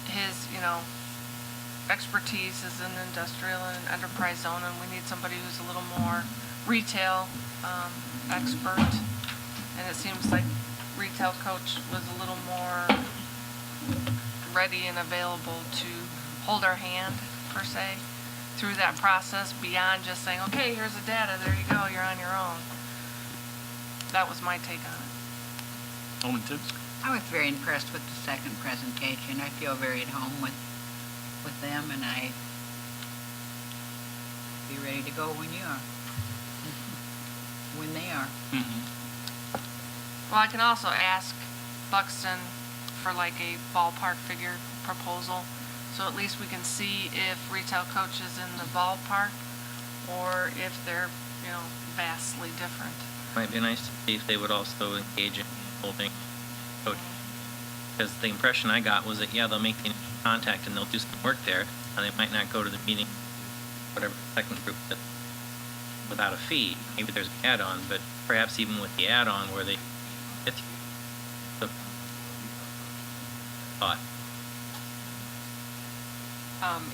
S6: his, expertise is in industrial and enterprise zone, and we need somebody who's a little more retail expert. And it seems like Retail Coach was a little more ready and available to hold our hand, per se, through that process, beyond just saying, okay, here's the data, there you go, you're on your own. That was my take on it.
S1: Alderman Tibbs?
S11: I was very impressed with the second presentation. I feel very at home with them, and I be ready to go when you are. When they are.
S6: Well, I can also ask Buxton for like a ballpark figure proposal, so at least we can see if Retail Coach is in the ballpark or if they're, vastly different.
S13: Might be nice to see if they would also engage in holding coach. Because the impression I got was that, they'll make the initial contact and they'll do some work there, and they might not go to the meeting, whatever the second group does, without a fee. Maybe there's an add-on, but perhaps even with the add-on where they get the thought.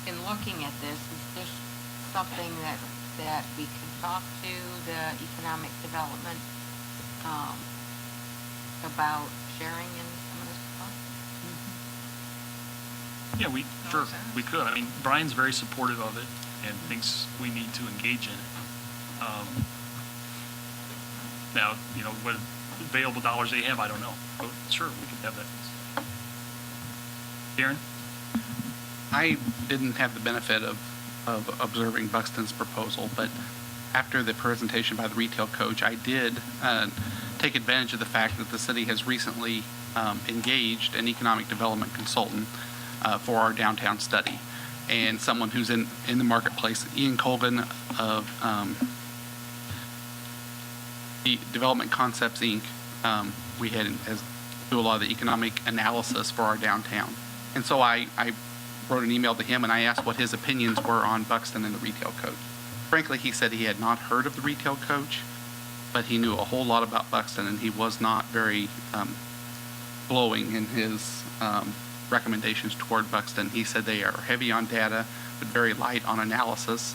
S5: In looking at this, is this something that we can talk to the economic development about sharing in some of this stuff?
S1: Yeah, we could. I mean, Brian's very supportive of it and thinks we need to engage in it. Now, what available dollars they have, I don't know. But sure, we could have that. Darren?
S10: I didn't have the benefit of observing Buxton's proposal, but after the presentation by the Retail Coach, I did take advantage of the fact that the city has recently engaged an economic development consultant for our downtown study, and someone who's in the marketplace, Ian Colgan of the Development Concepts, Inc. We had do a lot of the economic analysis for our downtown. And so I wrote an email to him and I asked what his opinions were on Buxton and the Retail Coach. Frankly, he said he had not heard of the Retail Coach, but he knew a whole lot about Buxton, and he was not very glowing in his recommendations toward Buxton. He said they are heavy on data, but very light on analysis.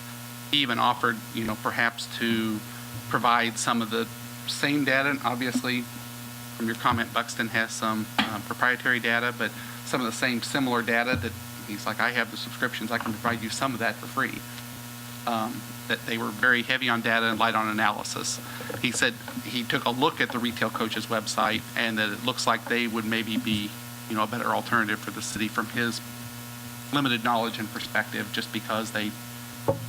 S10: He even offered, perhaps to provide some of the same data. And obviously, from your comment, Buxton has some proprietary data, but some of the same similar data that he's like, I have the subscriptions, I can provide you some of that for free. that they were very heavy on data and light on analysis. He said he took a look at the retail coach's website and that it looks like they would maybe be, a better alternative for the city from his limited knowledge and perspective, just because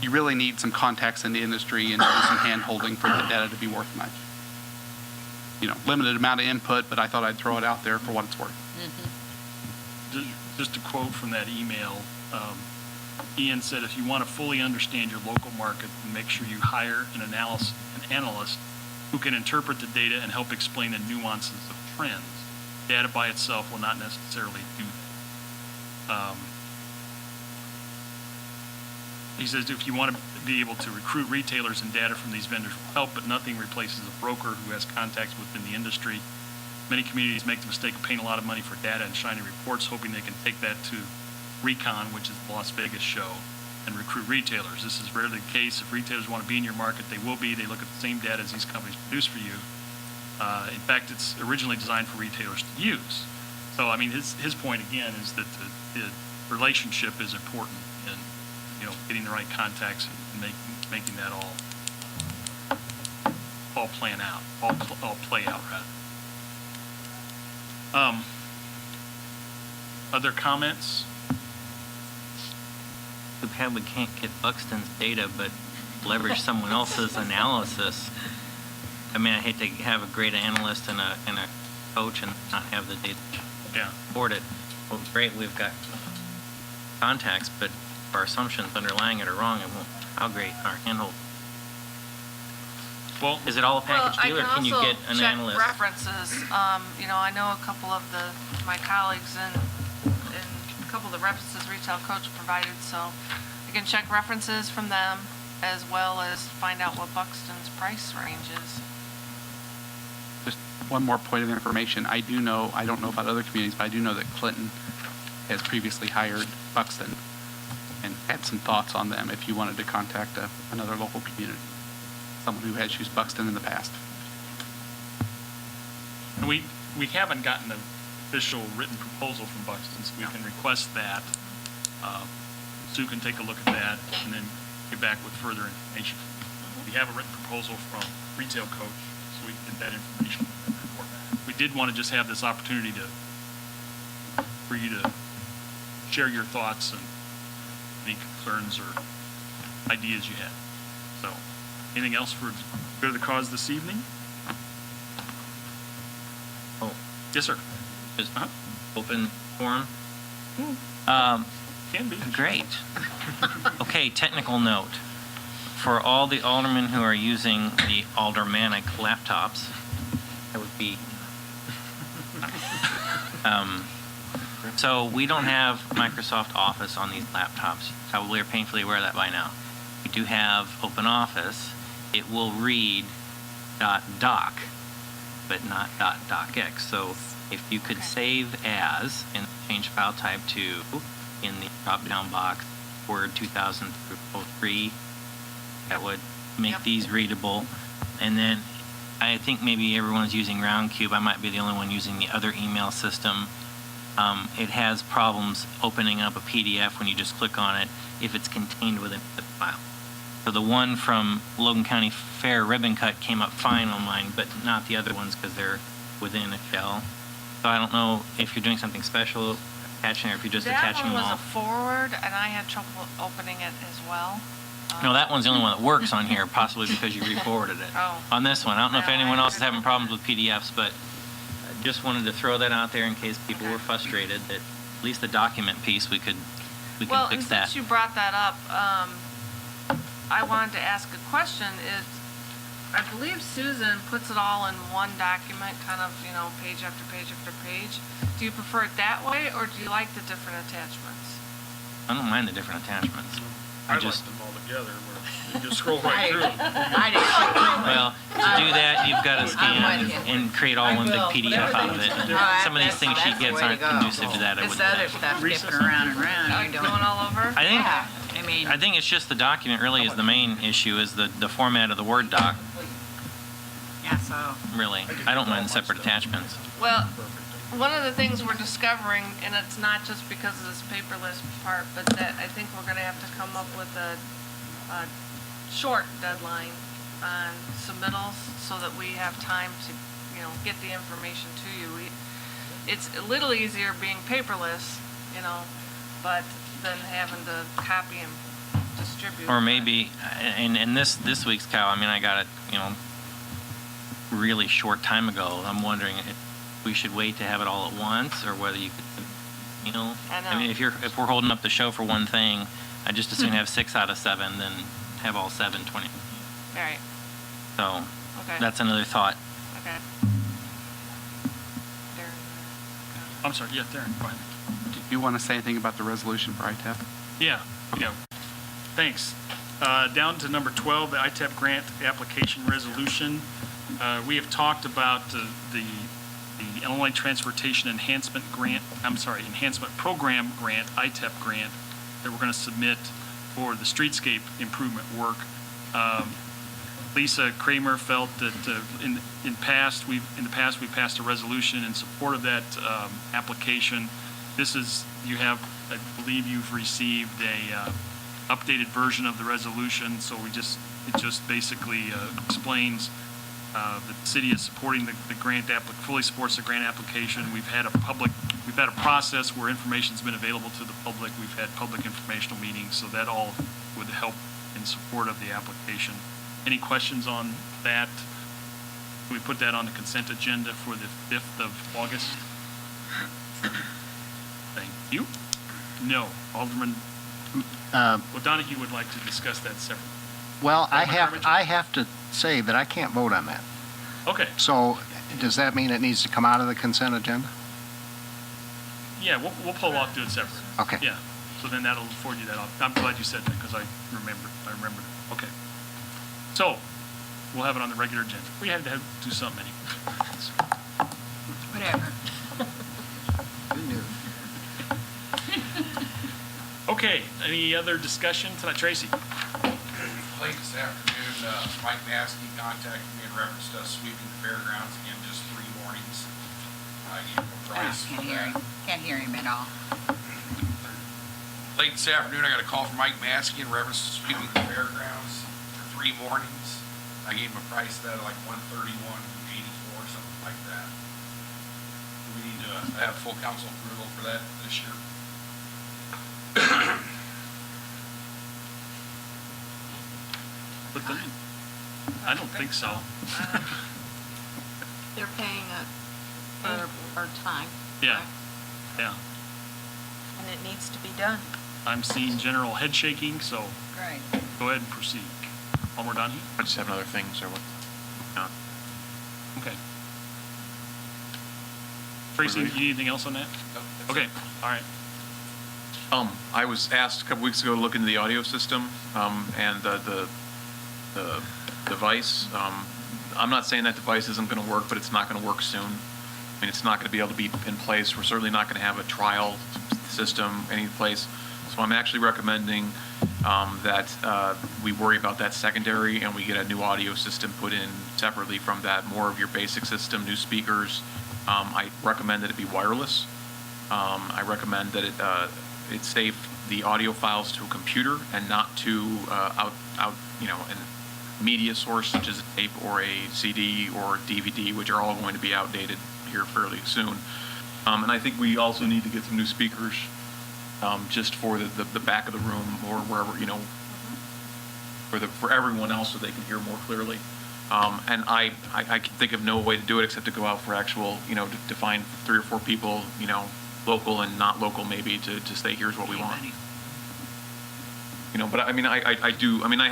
S10: you really need some contacts in the industry and some hand-holding for the data to be worth much. Limited amount of input, but I thought I'd throw it out there for what it's worth.
S1: Just a quote from that email, Ian said, if you want to fully understand your local market, make sure you hire an analyst who can interpret the data and help explain the nuances of trends. Data by itself will not necessarily do that. He says if you want to be able to recruit retailers, and data from these vendors will help, but nothing replaces a broker who has contacts within the industry. Many communities make the mistake of paying a lot of money for data and shiny reports, hoping they can take that to Recon, which is the Las Vegas show, and recruit retailers. This is rarely the case. If retailers want to be in your market, they will be. They look at the same data as these companies produce for you. In fact, it's originally designed for retailers to use. So, I mean, his point again is that the relationship is important in, getting the right contacts and making that all plan out, all play out rather. Other comments?
S13: Too bad we can't get Buxton's data, but leverage someone else's analysis. I mean, I hate to have a great analyst and a coach and not have the data support it. Well, great, we've got contacts, but if our assumptions underlying it are wrong, it won't. How great our handhold.
S1: Well,
S13: is it all a package deal, or can you get an
S6: check
S13: analyst?
S6: References. I know a couple of my colleagues and a couple of the references Retail Coach provided, so I can check references from them as well as find out what Buxton's price range is.
S10: Just one more point of information. I don't know about other communities, but I do know that Clinton has previously hired Buxton and had some thoughts on them if you wanted to contact another local community, someone who has used Buxton in the past.
S1: And we haven't gotten an official written proposal from Buxton, so we can request that. Sue can take a look at that and then get back with further information. We have a written proposal from Retail Coach, so we can get that information and report back. We did want to just have this opportunity for you to share your thoughts and any concerns or ideas you had. So, anything else for good of the cause this evening?
S13: Oh,
S1: yes, sir.
S13: Just open forum.
S1: Can be.
S13: Great. Okay, technical note. For all the aldermen who are using the aldermanic laptops, that would be... so we don't have Microsoft Office on these laptops. Probably are painfully aware of that by now. We do have OpenOffice. It will read .doc, but not .docx. So if you could save as and change file type to in the drop-down box Word 2003, that would make these readable. And then I think maybe everyone's using RoundCube. I might be the only one using the other email system. It has problems opening up a PDF when you just click on it if it's contained within the file. So the one from Logan County Fair ribbon cut came up fine on mine, but not the other ones because they're within a shell. So I don't know if you're doing something special attaching, or if you're just attaching them all.
S6: That one was a forward, and I had trouble opening it as well.
S13: No, that one's the only one that works on here, possibly because you re-forwarded it.
S6: Oh.
S13: On this one, I don't know if anyone else is having problems with PDFs, but I just wanted to throw that out there in case people were frustrated that at least the document piece we can fix that.
S6: Since you brought that up, I wanted to ask a question. I believe Susan puts it all in one document, kind of, page after page after page. Do you prefer it that way, or do you like the different attachments?
S13: I don't mind the different attachments.
S9: I like them all together, where you just scroll right through them.
S13: Well, to do that, you've got to scan and create all one big PDF out of it. Some of these things she gets aren't conducive to that, I would
S11: This other
S13: say.
S11: stuff skipping around and around.
S6: Like going all over?
S13: I think it's just the document really is the main issue, is the format of the Word doc.
S11: Yeah, so.
S13: Really. I don't mind the separate attachments.
S6: Well, one of the things we're discovering, and it's not just because of this paperless part, but that I think we're going to have to come up with a a short deadline on submittals so that we have time to, get the information to you. It's a little easier being paperless, but than having to copy and distribute.
S13: Or maybe, in this week's cow, I got it, really short time ago. I'm wondering if we should wait to have it all at once, or whether you could,
S6: I know.
S13: if we're holding up the show for one thing, I'd just as soon have 6 out of 7 than have all 7, 20.
S6: All right,
S13: So,
S6: okay.
S13: that's another thought.
S6: Okay.
S1: I'm sorry, yeah, Darren, go ahead.
S10: Do you want to say anything about the resolution for ITEP?
S1: Yeah. Thanks. Down to number 12, the ITEP grant application resolution. We have talked about the Illinois Transportation Enhancement Program grant, ITEP grant, that we're going to submit for the streetscape improvement work. Lisa Kramer felt that in the past we've passed a resolution in support of that application. I believe you've received a updated version of the resolution, so it just basically explains that the city is supporting the grant fully supports the grant application. We've had a process where information's been available to the public. We've had public informational meetings, so that all would help in support of the application. Any questions on that? Can we put that on the consent agenda for the 5th of August? Thank you. No. Alderman Donahue would like to discuss that separately.
S7: Well, I
S1: Alderman
S7: have to say that I can't vote on that.
S1: Okay.
S7: So does that mean it needs to come out of the consent agenda?
S1: Yeah, we'll pull off, do it separate.
S7: Okay.
S1: Yeah. So then that'll afford you that. I'm glad you said that because I remember. Okay. So we'll have it on the regular agenda. We had to do something anyway.
S11: Whatever.
S7: Good news.
S1: Okay. Any other discussion tonight, Tracy?
S14: Late this afternoon, Mike Maskey contacted me in reference to us sweeping the fairgrounds again, just 3 mornings. I gave him a price for that.
S11: Can't hear him at all.
S14: Late this afternoon, I got a call from Mike Maskey in reference to sweeping the fairgrounds for 3 mornings. I gave him a price of that of like $131.84, something like that. We need to have full council approval for that this year.
S1: But I don't think so.
S5: They're paying us for our time.
S1: Yeah. Yeah.
S4: And it needs to be done.
S1: I'm seeing general head shaking, so
S11: Right.
S1: go ahead and proceed. Alderman Donahue?
S15: I just have another thing, sir.
S1: Okay. Tracy, you need anything else on that? Okay, all right.
S15: I was asked a couple weeks ago to look into the audio system, and the device. I'm not saying that device isn't going to work, but it's not going to work soon. I mean, it's not going to be able to be in place. We're certainly not going to have a trial system any place. So I'm actually recommending that we worry about that secondary and we get a new audio system put in separately from that, more of your basic system, new speakers. I recommend that it be wireless. I recommend that it save the audio files to a computer and not to a media source such as a tape or a CD or DVD, which are all going to be outdated here fairly soon. And I think we also need to get some new speakers just for the back of the room or wherever, for everyone else so they can hear more clearly. And I can think of no way to do it except to go out for actual, to find 3 or 4 people, local and not local maybe to say, here's what we want. But I mean, I do, I mean, I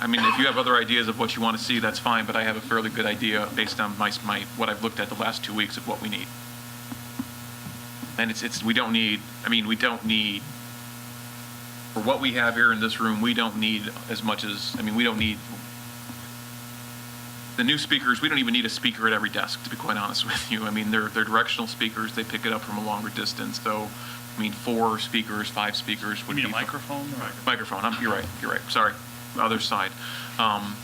S15: mean, if you have other ideas of what you want to see, that's fine, but I have a fairly good idea based on what I've looked at the last 2 weeks of what we need. And we don't need, for what we have here in this room, we don't need as much as, we don't need, the new speakers, we don't even need a speaker at every desk, to be quite honest with you. I mean, they're directional speakers, they pick it up from a longer distance, so, 4 speakers, 5 speakers would be.
S1: You mean a microphone?
S15: Microphone, you're right, sorry, other side. And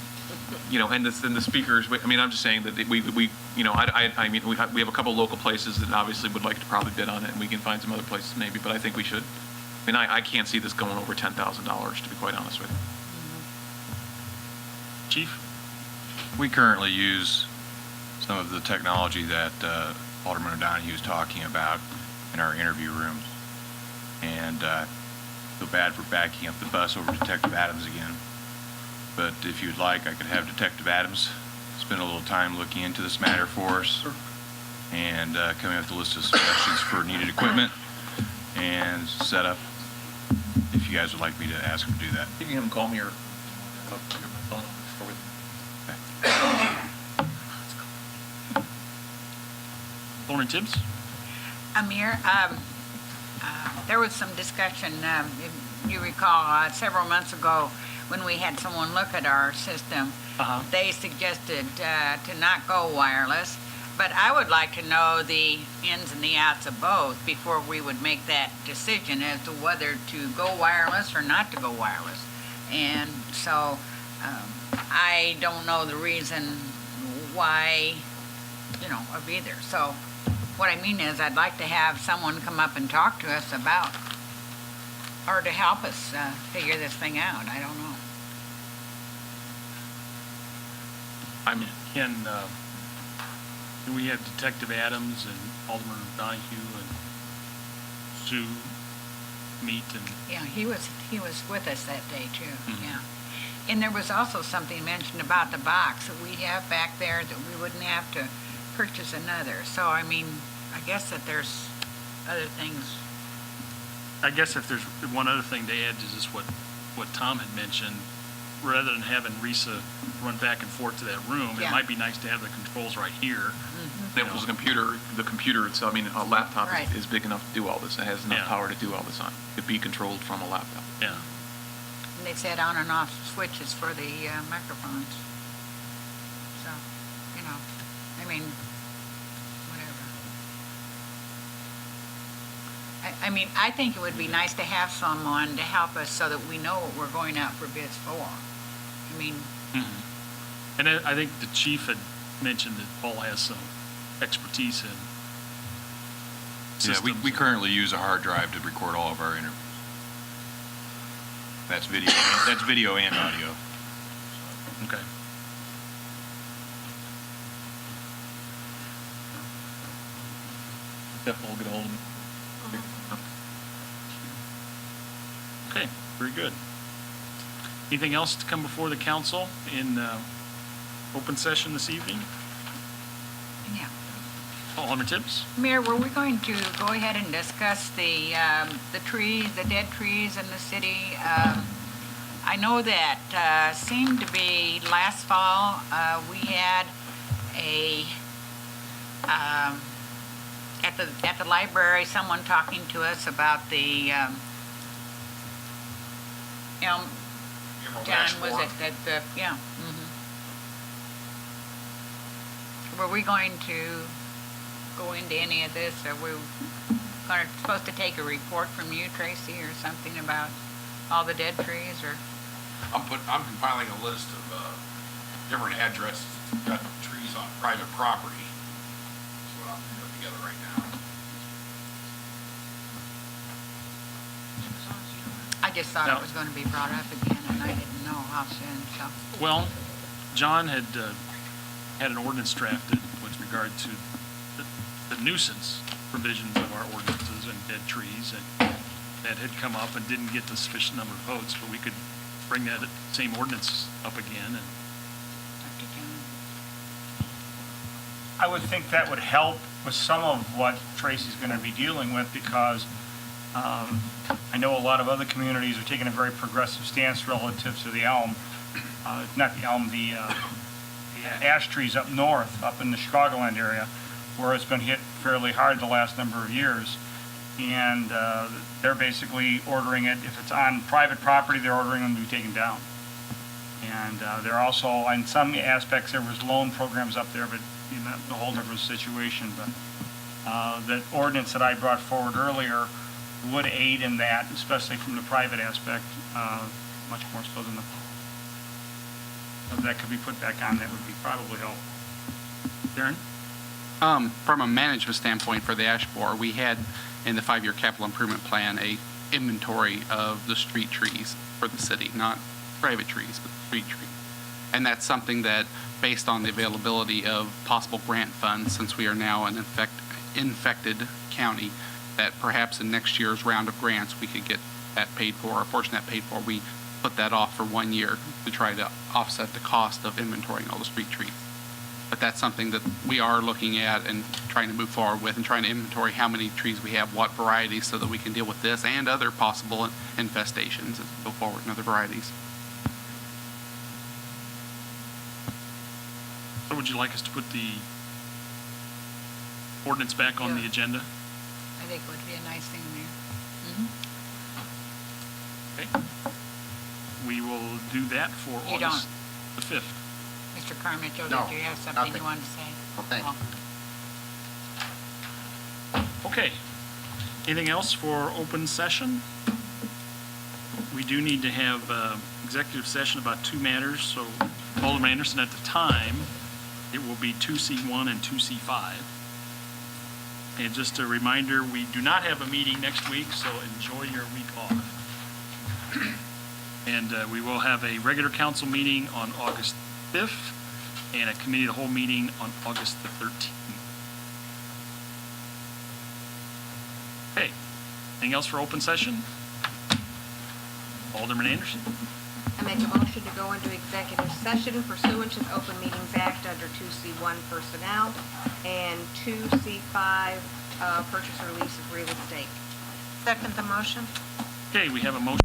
S15: the speakers, I'm just saying that we have a couple local places that obviously would like to probably bid on it, and we can find some other places maybe, but I think we should. I mean, I can't see this going over $10,000, to be quite honest with you.
S1: Chief?
S16: We currently use some of the technology that Alderman O'Donohue is talking about in our interview rooms. And feel bad for backing up the bus over Detective Adams again. But if you'd like, I could have Detective Adams spend a little time looking into this matter for us and coming up with a list of suggestions for needed equipment and setup, if you guys would like me to ask him to do that.
S15: You can have him call me or.
S1: Alderman Tibbs?
S11: Amir, there was some discussion, if you recall, several months ago when we had someone look at our system. They suggested to not go wireless, but I would like to know the ins and the outs of both before we would make that decision as to whether to go wireless or not to go wireless. And so I don't know the reason why, of either. So what I mean is I'd like to have someone come up and talk to us about, or to help us figure this thing out. I don't know.
S1: We have Detective Adams and Alderman Donahue and Sue meet and.
S11: Yeah, he was with us that day too. Yeah. And there was also something mentioned about the box that we have back there that we wouldn't have to purchase another. So, I mean, I guess that there's other things.
S1: I guess if there's one other thing to add is just what Tom had mentioned, rather than having Risa run back and forth to that room, it might be nice to have the controls right here.
S15: That was the computer itself, I mean, a laptop
S11: Right.
S15: is big enough to do all this. It has enough power to do all this on. It'd be controlled from a laptop.
S1: Yeah.
S11: And they said on and off switches for the microphones. So, I mean, whatever. I mean, I think it would be nice to have someone to help us so that we know what we're going out for bids for. I mean,
S1: And I think the chief had mentioned that Paul has some expertise in
S16: Yeah,
S1: systems.
S16: we currently use a hard drive to record all of our interviews. That's video and audio.
S1: Okay.
S15: Definitely get a hold of me.
S1: Okay, very good. Anything else to come before the council in open session this evening?
S11: yeah.
S1: Alderman Tibbs?
S11: Mayor, were we going to go ahead and discuss the trees, the dead trees in the city? I know that seemed to be last fall, we had at the library, someone talking to us about the elm. John, was it that yeah. Were we going to go into any of this? Are we supposed to take a report from you, Tracy, or something about all the dead trees, or?
S14: I'm compiling a list of different addresses that got trees on private property. That's what I'm putting together right now.
S11: I just thought it was going to be brought up again, and I didn't know how soon, so.
S1: Well, John had had an ordinance drafted with regard to the nuisance provisions of our ordinances and dead trees, and that had come up and didn't get the sufficient number of votes, but we could bring that same ordinance up again. And
S17: I would think that would help with some of what Tracy's going to be dealing with, because I know a lot of other communities are taking a very progressive stance relative to the elm, not the elm, the ash trees up north, up in the Chicagoland area, where it's been hit fairly hard the last number of years. And they're basically ordering it, if it's on private property, they're ordering them to be taken down. And they're also, in some aspects, there was loan programs up there, but a whole different situation. But the ordinance that I brought forward earlier would aid in that, especially from the private aspect, much more so than the, if that could be put back on, that would be probably help.
S1: Darren?
S10: From a management standpoint for the ash borer, we had in the 5-year capital improvement plan a inventory of the street trees for the city, not private trees, but street trees. And that's something that, based on the availability of possible grant funds, since we are now an infected county, that perhaps in next year's round of grants, we could get that paid for, a portion of that paid for. We put that off for 1 year to try to offset the cost of inventorying all the street trees. But that's something that we are looking at and trying to move forward with, and trying to inventory how many trees we have, what varieties, so that we can deal with this and other possible infestations as we go forward in other varieties.
S1: So would you like us to put the ordinance back on the agenda?
S11: I think it would be a nice thing, Mayor.
S1: Okay. We will do that for
S11: You
S1: August the 5th.
S11: Mr. Carmichael,
S3: No,
S11: did you have something
S3: nothing.
S11: you wanted to say?
S3: Well, thank you.
S1: Okay. Anything else for open session? We do need to have executive session about 2 matters, so Alderman Anderson, at the time, it will be 2C1 and 2C5. And just a reminder, we do not have a meeting next week, so enjoy your week off. And we will have a regular council meeting on August 5th and a committee of the whole meeting on August the 13th. Okay. Anything else for open session? Alderman Anderson.
S5: I make a motion to go into executive session pursuant to the Open Meetings Act under 2C1 personnel and 2C5 purchase or lease of real estate.
S4: Second the motion?
S1: Okay, we have a motion